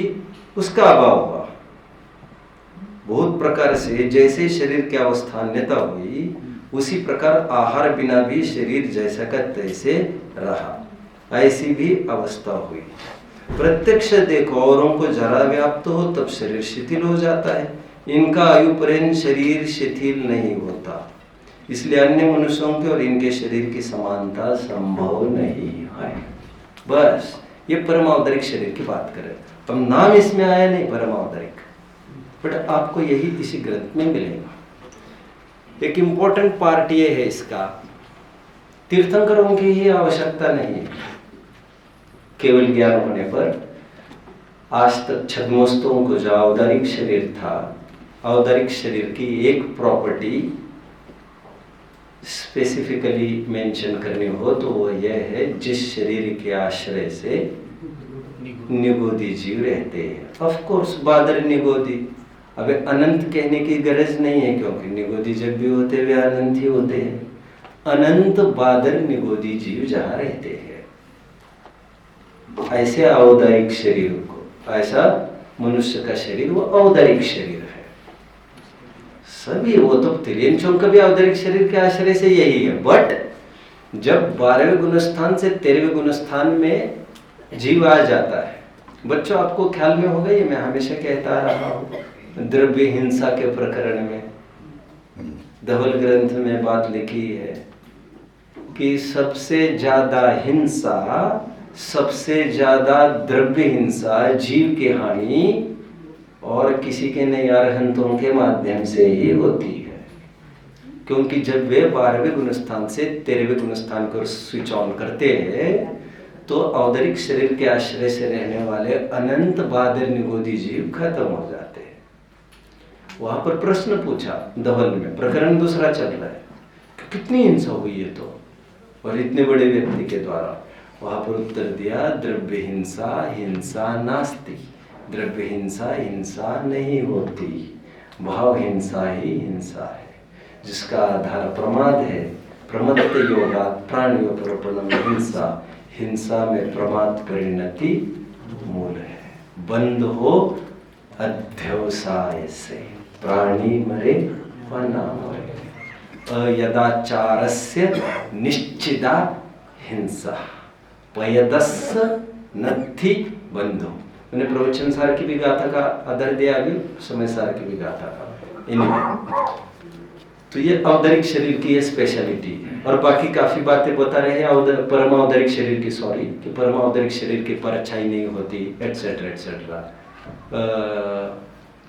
उसका अभाव हुआ। बहुत प्रकार से जैसे शरीर की अवस्था अन्यथा हुई, उसी प्रकार आहार बिना भी शरीर जैसा का तैसे रहा, ऐसी भी अवस्था हुई। प्रत्यक्ष देखो, औरों को जरा व्याप्त हो तब शरीर शिथिल हो जाता है, इनका आयु पर्यंत शरीर शिथिल नहीं होता, इसलिए अन्य मनुष्यों के और इनके शरीर की समानता संभव नहीं है। बस ये परमावतारिक शरीर की बात करें। अब नाम इसमें आया नहीं परमावतारिक, बट आपको यही इसी ग्रंथ में मिलेगा। एक इंपॉर्टेंट पार्ट ये है इसका, तीर्थंकरों की ही आवश्यकता नहीं है। केवल ज्ञान होने पर आज तक छद्मस्तों को जो औदारिक शरीर था, औदारिक शरीर की एक प्रॉपर्टी स्पेसिफिकली मेंशन करनी हो तो वो यह है, जिस शरीर के आश्रय से निगोदी जीव रहते हैं। ऑफ कोर्स बादर निगोदी, अबे अनंत कहने की गरज नहीं है, क्योंकि निगोदी जब भी होते वे अनंत ही होते हैं। अनंत बादर निगोदी जीव जहां रहते हैं, ऐसे औदारिक शरीर को, ऐसा मनुष्य का शरीर वो औदारिक शरीर है। सभी वो तो त्रियंचों का भी औदारिक शरीर के आश्रय से यही है। बट जब 12वें गुणस्थान से 13वें गुणस्थान में जीव आ जाता है, बच्चों आपको ख्याल में होगा, ये मैं हमेशा कहता आ रहा हूं, द्रव्य हिंसा के प्रकरण में धवल ग्रंथ में बात लिखी है कि सबसे ज्यादा हिंसा, सबसे ज्यादा द्रव्य हिंसा जीव की हानि और किसी के नहीं अरहंतों के माध्यम से ही होती है। क्योंकि जब वे 12वें गुणस्थान से 13वें गुणस्थान को स्विच ऑन करते हैं तो औदारिक शरीर के आश्रय से रहने वाले अनंत बादर निगोदी जीव खत्म हो जाते हैं। वहां पर प्रश्न पूछा धवल में, प्रकरण दूसरा चल रहा है, कितनी हिंसा हुई है तो, और इतने बड़े व्यक्ति के द्वारा। वहां पर उत्तर दिया, द्रव्य हिंसा हिंसा नास्ति, द्रव्य हिंसा हिंसा नहीं होती, भाव हिंसा ही हिंसा है, जिसका आधार प्रमाद है। प्रमत्त योगा प्राणियोपरोपणम हिंसा, हिंसा में प्रमाद परिणति मूल है। बंद हो अध्यवसाय से, प्राणी मरे व न मरे, अयदाचारस्य निश्चिता हिंसा, पयदस्य नत्थि बंधो। मैंने प्रवचन सार की भी गाथा का आदर दिया, अभी समय सार की भी गाथा का। इनमें तो ये औदारिक शरीर की ये स्पेशलिटी है, और बाकी काफी बातें बता रहे हैं परम औदारिक शरीर की, सॉरी, कि परम औदारिक शरीर की परछाई नहीं होती, एटसेट्रा एटसेट्रा,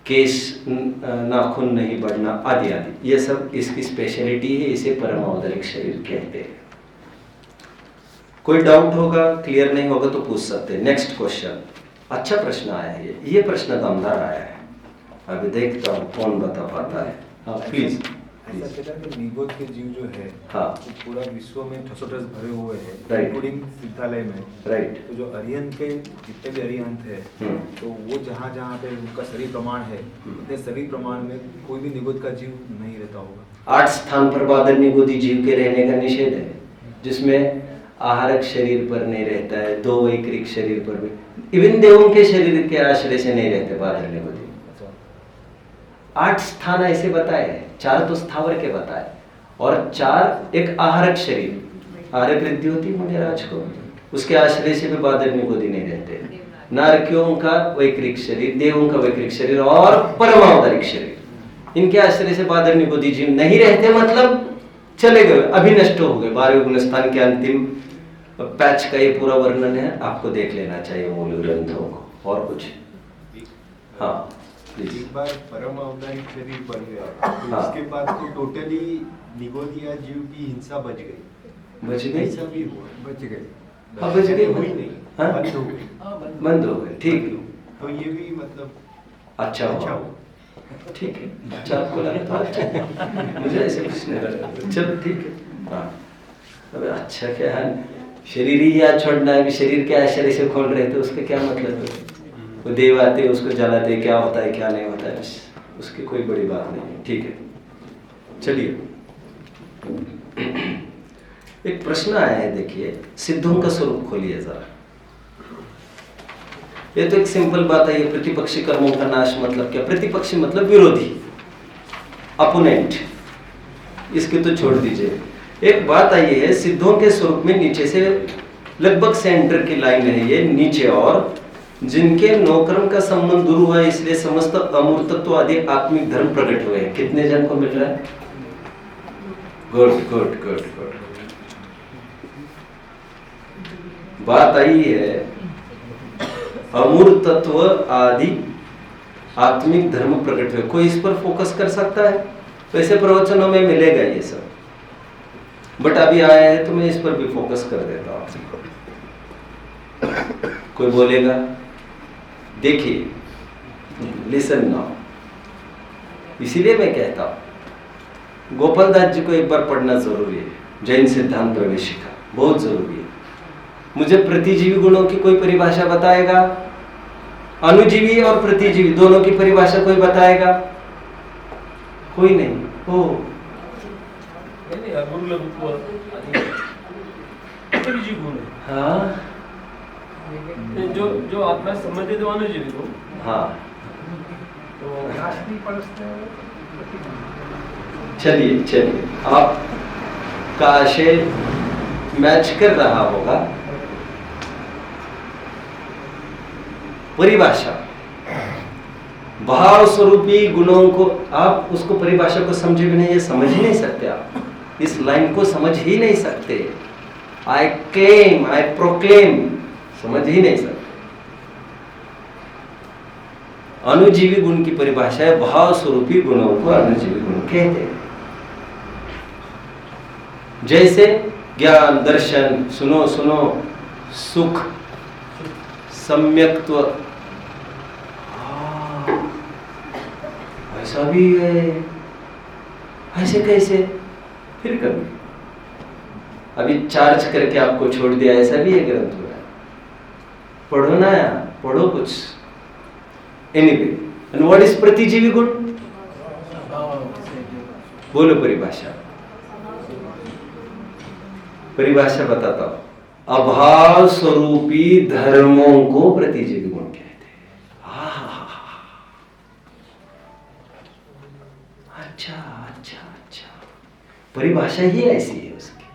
केश नाखून नहीं बढ़ना आदि आदि, ये सब इसकी स्पेशलिटी है, इसे परम औदारिक शरीर कहते हैं। कोई डाउट होगा, क्लियर नहीं होगा तो पूछ सकते हैं। नेक्स्ट क्वेश्चन, अच्छा प्रश्न आया है, ये प्रश्न दमदार आया है, अभी देखता हूँ कौन बता पाता है। हाँ प्लीज। ऐसा कहता है कि निगोद के जीव जो है हाँ वो पूरा विश्व में ठसोठस भरे हुए हैं, Right. इंक्लूडिंग सिद्धालय में। राइट तो जो अरिहंत के जितने भी अरिहंत है तो वो जहाँ जहाँ पे उनका शरीर प्रमाण है, उतने शरीर प्रमाण में कोई भी निगोद का जीव नहीं रहता होगा। 8 स्थान पर बादल निगोदी जीव के रहने का निषेध है, जिसमें आहारक शरीर पर नहीं रहता है, 2 वैक्रिक शरीर पर भी, इवन देवों के शरीर के आश्रय से नहीं रहते बादल निगोदी। 8 स्थान ऐसे बताए हैं, 4 तो स्थावर के बताए और 4 एक आहारक शरीर, आहारक रिद्धि होती मुनिराज को, उसके आश्रय से भी बादल निगोदी नहीं रहते। नारकियों का वैक्रिक शरीर, देवों का वैक्रिक शरीर और परमावतारिक शरीर, इनके आश्रय से बादल निगोदी जीव नहीं रहते, मतलब चले गए, अभी नष्ट हो गए। 12वें गुणस्थान के अंतिम पैच का ये पूरा वर्णन है, आपको देख लेना चाहिए मूल ग्रंथों को। और कुछ? हाँ एक बार परम अवतारिक शरीर बन गया तो हाँ। उसके बाद तो टोटली निगोदिया जीव की हिंसा बच गई। बच गई? ऐसा भी हुआ, बच गए। हाँ, बच गई। हुई नहीं, हाँ? बंद हो गई। बंद हो गए, ठीक है। तो ये भी मतलब अच्छा अच्छा हुआ, हुआ। ठीक है। अच्छा आपको लगा था अच्छा, मुझे ऐसे कुछ नहीं लगा। चलो ठीक है। हाँ अबे अच्छा क्या है, शरीर ही याद छोड़ना है, शरीर के आश्रय से खोल रहे थे, उसका क्या मतलब है? वो देव आते उसको जलाते, क्या होता है क्या नहीं होता है, उसकी कोई बड़ी बात नहीं है, ठीक है। चलिए एक प्रश्न आया है, देखिए, सिद्धों का स्वरूप खोलिए जरा। ये तो एक सिंपल बात है, ये प्रतिपक्षी कर्मों का नाश मतलब क्या? प्रतिपक्षी मतलब विरोधी, अपोनेंट, इसके तो छोड़ दीजिए। एक बात आई है, सिद्धों के स्वरूप में नीचे से लगभग सेंटर की लाइन है ये नीचे, और जिनके नौकर्म का संबंध दूर हुआ है, इसलिए समस्त अमूर्तत्व आदि आत्मिक धर्म प्रकट हुए हैं। कितने जन को मिल रहा है? Good good good good. बात आई है अमूर्तत्व आदि आत्मिक धर्म प्रकट हुए। कोई इस पर फोकस कर सकता है? वैसे प्रवचनों में मिलेगा ये सब, बट अभी आया है तो मैं इस पर भी फोकस कर देता हूं। कोई बोलेगा? देखिए, लिसन नाउ, इसीलिए मैं कहता हूं गोपाल दास जी को एक बार पढ़ना जरूरी है, जैन सिद्धांत प्रवेशिका, बहुत जरूरी है। मुझे प्रतिजीवी गुणों की कोई परिभाषा बताएगा? अनुजीवी और प्रतिजीवी दोनों की परिभाषा कोई बताएगा? कोई नहीं। हो हाँ जो आत्मा संबंधित अनुजीवी को, हाँ चलिए चलिए, आप का आशय मैच कर रहा होगा। परिभाषा, भाव स्वरूपी गुणों को, आप उसको परिभाषा को समझे भी नहीं, ये समझ ही नहीं सकते, आप इस लाइन को समझ ही नहीं सकते। आई क्लेम, आई प्रोक्लेम, समझ ही नहीं सकते। अनुजीवी गुण की परिभाषा है, भाव स्वरूपी गुणों को अनुजीवी गुण कहते हैं। जैसे ज्ञान, दर्शन, सुनो सुनो, सुख, सम्यक्त्व, ऐसा भी है। ऐसे कैसे? फिर कभी अभी चार्ज करके आपको छोड़ दिया, ऐसा भी है ग्रंथ हुआ है। पढ़ो ना यार, पढ़ो कुछ। एनीवे, एंड व्हाट इज प्रतिजीवी गुण? बोलो परिभाषा, परिभाषा बताता हूं। अभाव स्वरूपी धर्मों को प्रतिजीवी गुण कहते हैं। अच्छा अच्छा अच्छा, परिभाषा ही ऐसी है उसकी।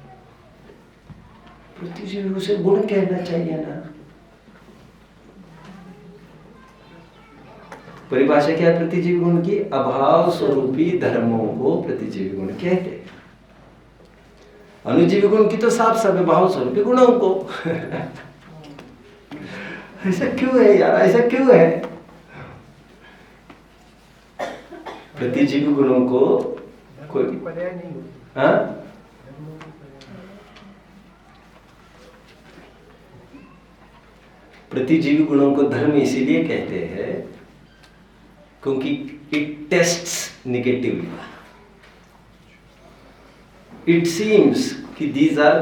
प्रतिजीवी उसे गुण कहना चाहिए ना। परिभाषा क्या है प्रतिजीवी गुण की? अभाव स्वरूपी धर्मों को प्रतिजीवी गुण कहते हैं। अनुजीवी गुण की तो साफ साफ भाव स्वरूपी गुणों को। ऐसा क्यों है यार, ऐसा क्यों है? प्रतिजीवी गुणों को कोई पर्याय नहीं होती। हाँ? प्रतिजीवी गुणों को धर्म इसीलिए कहते हैं क्योंकि it tests negatively. It seems कि दीज आर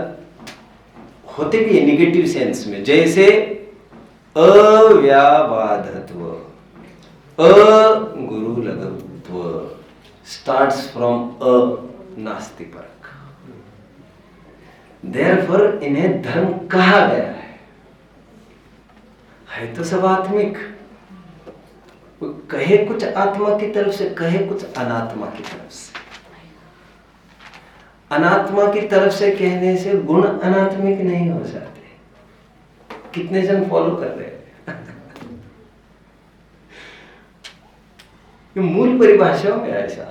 होते भी है निगेटिव सेंस में, जैसे अव्याबाधत्व, अगुरु लघुत्व स्टार्ट्स फ्रॉम नास्तिपरक। देयरफॉर इन्हें धर्म कहा गया है तो सब आत्मिक। कहे कुछ आत्मा की तरफ से, कहे कुछ अनात्मा की तरफ से। अनात्मा की तरफ से कहने से गुण अनात्मिक नहीं हो जाते। कितने जन फॉलो कर रहे हैं? ये मूल परिभाषाओं में ऐसा।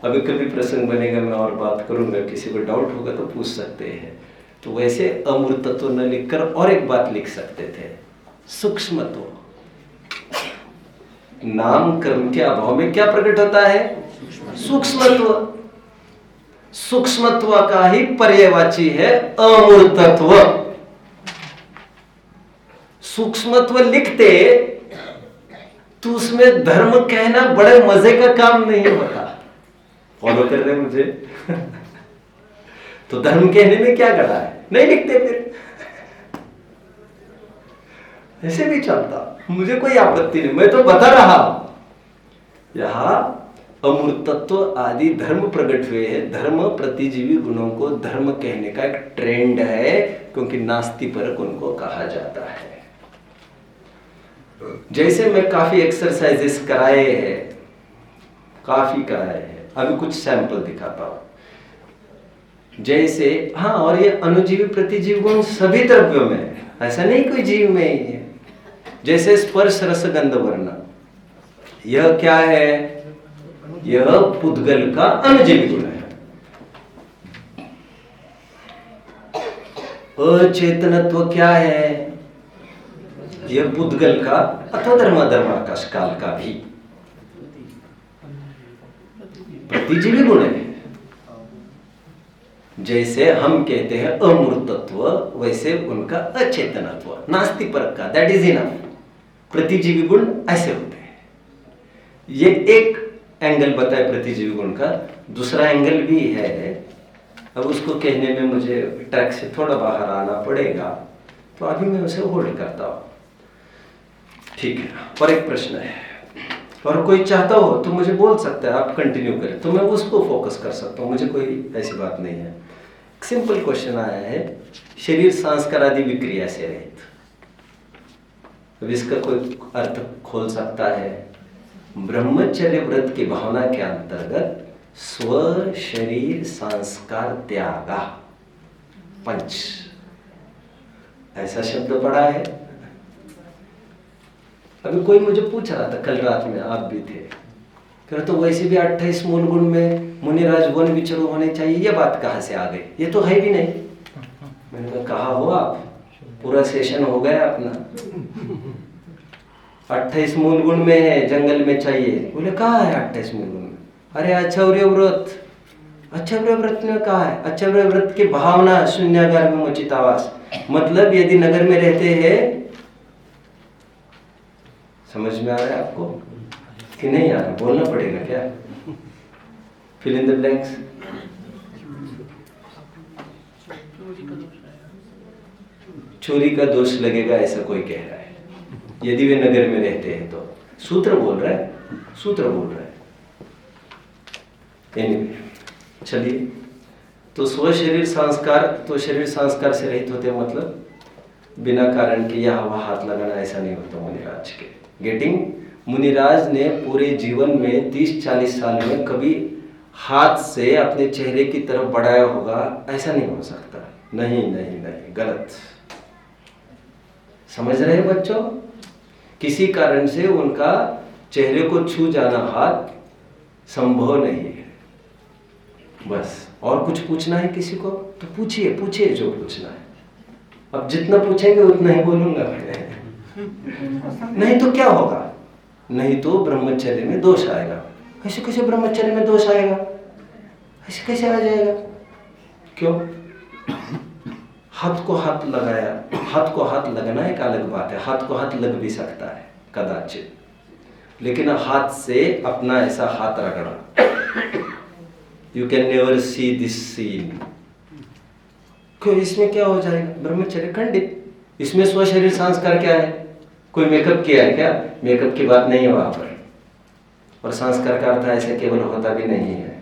अभी कभी प्रसंग बनेगा, मैं और बात करूंगा, किसी को डाउट होगा तो पूछ सकते हैं। तो वैसे अमूर्तत्व न लिखकर और एक बात लिख सकते थे, सूक्ष्मत्व। नाम कर्म के अभाव में क्या प्रकट होता है? सूक्ष्मत्व। सूक्ष्मत्व का ही पर्यायवाची है अमूर्तत्व। सूक्ष्मत्व लिखते तो उसमें धर्म कहना बड़े मजे का काम नहीं होता। फॉलो कर रहे मुझे? तो धर्म कहने में क्या गड़ा है? नहीं लिखते फिर। ऐसे भी चलता, मुझे कोई आपत्ति नहीं, मैं तो बता रहा हूं। यहां अमूर्तत्व आदि धर्म प्रकट हुए हैं। धर्म प्रतिजीवी गुणों को धर्म कहने का एक ट्रेंड है, क्योंकि नास्तिपरक उनको कहा जाता है। जैसे मैं काफी एक्सरसाइजेस कराए हैं, काफी कराए हैं, अभी कुछ सैंपल दिखाता हूं। जैसे हाँ, और ये अनुजीवी प्रतिजीवी गुण सभी द्रव्यों में है, ऐसा नहीं कोई जीव में ही है। जैसे स्पर्श रस गंध वर्ण, यह क्या है? यह पुद्गल का अनुजीवी गुण है। अचेतनत्व क्या है? यह पुद्गल का अथवा धर्माकाश काल का भी प्रतिजीवी गुण है। जैसे हम कहते हैं अमूर्तत्व, वैसे उनका अचेतनत्व, नास्तिपरक का, दैट इज इनफ। प्रतिजीवी गुण ऐसे होते हैं। ये एक एंगल बताए प्रतिजीवी गुण का। दूसरा एंगल भी है, अब उसको कहने में मुझे ट्रैक से थोड़ा बाहर आना पड़ेगा, तो अभी मैं उसे होल्ड करता हूं। ठीक है, और एक प्रश्न है, और कोई चाहता हो तो मुझे बोल सकता है, आप कंटिन्यू करें तो मैं उसको फोकस कर सकता हूं, मुझे कोई ऐसी बात नहीं है। सिंपल क्वेश्चन आया है, शरीर संस्कार आदि विक्रिया से रहित, अब इसका कोई अर्थ खोल सकता है? ब्रह्मचर्य व्रत की भावना के अंतर्गत स्व शरीर संस्कार त्यागा पंच, ऐसा शब्द पढ़ा है। अभी कोई मुझे पूछ रहा था कल रात में, आप भी थे, फिर तो वैसे भी 28 मूल गुण में मुनिराज वन विचरो होने चाहिए, ये बात कहाँ से आ गई? ये तो है भी नहीं। मैंने कहा हो आप, पूरा सेशन हो गया अपना। 28 मूल गुण में है, जंगल में चाहिए। बोले कहाँ है 28 मूल गुण में? अरे अच्छौर्य व्रत, अच्छौर्य व्रत में कहा है? अच्छौर्य व्रत की भावना शून्यागार में उचित आवास, मतलब यदि नगर में रहते हैं, समझ में आ रहा है आपको कि नहीं आ रहा? बोलना पड़ेगा क्या? Fill in the blanks. चोरी का दोष लगेगा ऐसा कोई कह रहा है, यदि वे नगर में रहते हैं तो। सूत्र बोल रहा है, सूत्र बोल रहा है। Anyway, चलिए, तो स्व शरीर संस्कार, तो शरीर संस्कार से रहित होते, मतलब बिना कारण के यहाँ वहाँ हाथ लगाना ऐसा नहीं होता मुनिराज के। गेटिंग? मुनिराज ने पूरे जीवन में 30-40 साल में कभी हाथ से अपने चेहरे की तरफ बढ़ाया होगा, ऐसा नहीं हो सकता। नहीं नहीं नहीं, गलत। समझ रहे हैं बच्चों? किसी कारण से उनका चेहरे को छू जाना हाथ संभव नहीं है। बस, और कुछ पूछना है किसी को तो पूछिए, पूछिए जो पूछना है। अब जितना पूछेंगे उतना ही बोलूंगा मैं। नहीं तो क्या होगा? नहीं तो ब्रह्मचर्य में दोष आएगा। कैसे कैसे ब्रह्मचर्य में दोष आएगा? ऐसे कैसे आ जाएगा? क्यों? हाथ को हाथ लगाया, हाथ को हाथ लगना एक अलग बात है, हाथ को हाथ लग भी सकता है कदाचित, लेकिन हाथ से अपना ऐसा हाथ रगड़ा, you can never see this scene. क्यों, इसमें क्या हो जाएगा? ब्रह्मचर्य खंडित। इसमें स्वशरीर संस्कार क्या है? कोई मेकअप किया है क्या? मेकअप की बात नहीं है वहां पर। और संस्कार का अर्थ ऐसे केवल होता भी नहीं है।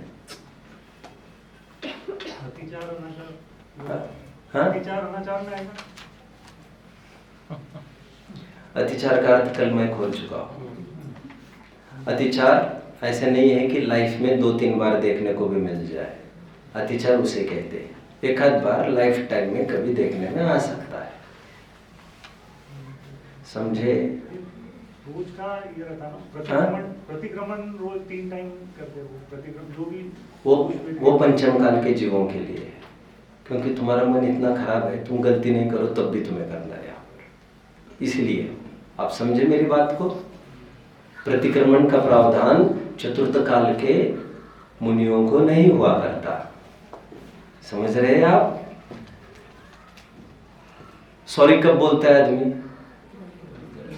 हाँ? अतिचार का अर्थ कल मैं खोल चुका हूं। अतिचार ऐसे नहीं है कि लाइफ में 2-3 बार देखने को भी मिल जाए। अतिचार उसे कहते हैं एक आध बार लाइफ टाइम में कभी देखने में आ सकता है। समझे? रोज का ये रहता ना, हाँ? प्रतिक्रमण रोज 3 टाइम करते हो, प्रतिक्रमण जो भी वो पंचम काल के जीवों के लिए है। क्योंकि तुम्हारा मन इतना खराब है, तुम गलती नहीं करो तब भी तुम्हें करना है यहाँ पर। इसलिए आप समझे मेरी बात को? प्रतिक्रमण का प्रावधान चतुर्थ काल के मुनियों को नहीं हुआ करता। समझ रहे हैं आप? सॉरी कब बोलता है आदमी?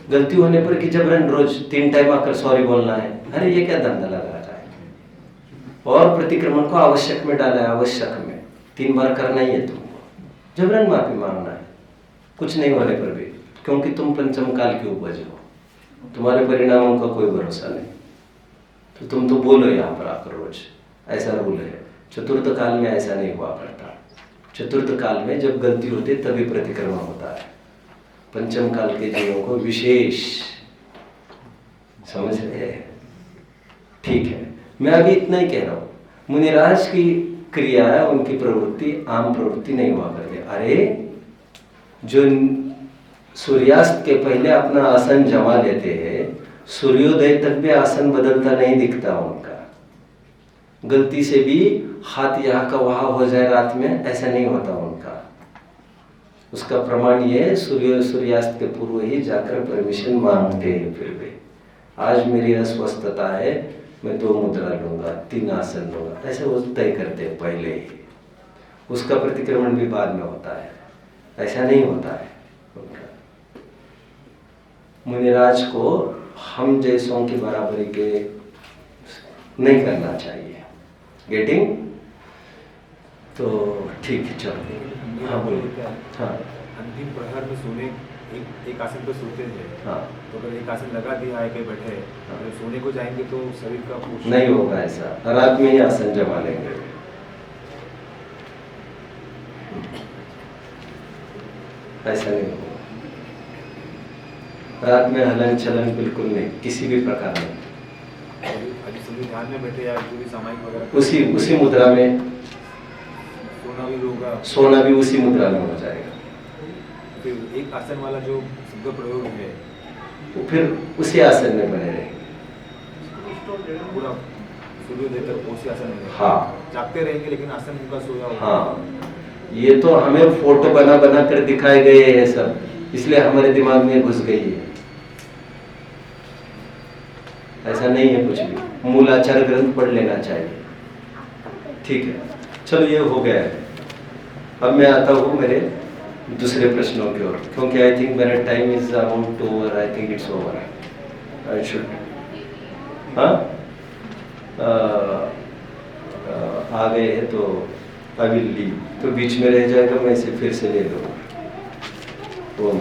गलती होने पर कि जबरन रोज 3 टाइम आकर सॉरी बोलना है। अरे ये क्या धंधा लगा रहा है? और प्रतिक्रमण को आवश्यक में डाला है, आवश्यक में 3 बार करना ही है तुमको, जबरन माफी मांगना है कुछ नहीं होने पर भी, क्योंकि तुम पंचम काल की उपज हो, तुम्हारे परिणामों का कोई भरोसा नहीं। तो तुम तो बोलो यहाँ पर आकर रोज, ऐसा रूल है। चतुर्थ काल में ऐसा नहीं हुआ करता। चतुर्थ काल में जब गलती होती है तभी प्रतिक्रमण होता है। पंचम काल के जीवों को विशेष, समझ रहे हैं? ठीक है, मैं अभी इतना ही कह रहा हूं। मुनिराज की क्रिया है, उनकी प्रवृत्ति आम प्रवृत्ति नहीं हुआ करती। अरे जो सूर्यास्त के पहले अपना आसन जमा लेते हैं, सूर्योदय तक भी आसन बदलता नहीं दिखता उनका। गलती से भी हाथ यहाँ का वहां हो जाए रात में, ऐसा नहीं होता उनका। उसका प्रमाण ये है, सूर्यास्त के पूर्व ही जाकर परमिशन मांगते हैं। फिर भी आज मेरी अस्वस्थता है, मैं 2 मुद्रा लूंगा, 3 आसन लूंगा, ऐसे वो तय करते हैं पहले ही। उसका प्रतिक्रमण भी बाद में होता है, ऐसा नहीं होता है उनका। मुनिराज को हम जैसों की बराबरी के नहीं करना चाहिए। गेटिंग? तो ठीक है, चलो। हाँ बोलिए। हाँ, अंतिम प्रहर में सोने एक आसन पे सोते थे। हाँ, तो अगर एक आसन लगा दिया है कि बैठे, अगर सोने को जाएंगे तो शरीर का पोषण नहीं होगा ऐसा। रात में ही आसन जमा लेंगे। ऐसा नहीं होगा। रात में हलन चलन बिल्कुल नहीं, किसी भी प्रकार में। अभी सभी ध्यान में बैठे या जो भी सामायिक वगैरह उसी मुद्रा में सोना भी होगा, सोना भी उसी मुद्रा में हो जाएगा। फिर एक आसन वाला जो शब्द प्रयोग है तो फिर उसी आसन में बने रहेंगे। पूरा सूर्योदय तक उसी आसन में हाँ, जागते रहेंगे, लेकिन आसन उनका सोया होगा। हाँ, ये तो हमें फोटो बना कर दिखाए गए हैं सब, इसलिए हमारे दिमाग में घुस गई है। ऐसा नहीं है कुछ भी। मूलाचार ग्रंथ पढ़ लेना चाहिए। ठीक है, चलो ये हो गया है। अब मैं आता हूँ मेरे दूसरे प्रश्नों की ओर, क्योंकि आई थिंक मेरा time is about over. I think it's over. I should आ गए हैं तो आई विल लीव। तो बीच में रह जाएगा, मैं इसे फिर से ले लूँगा। ओम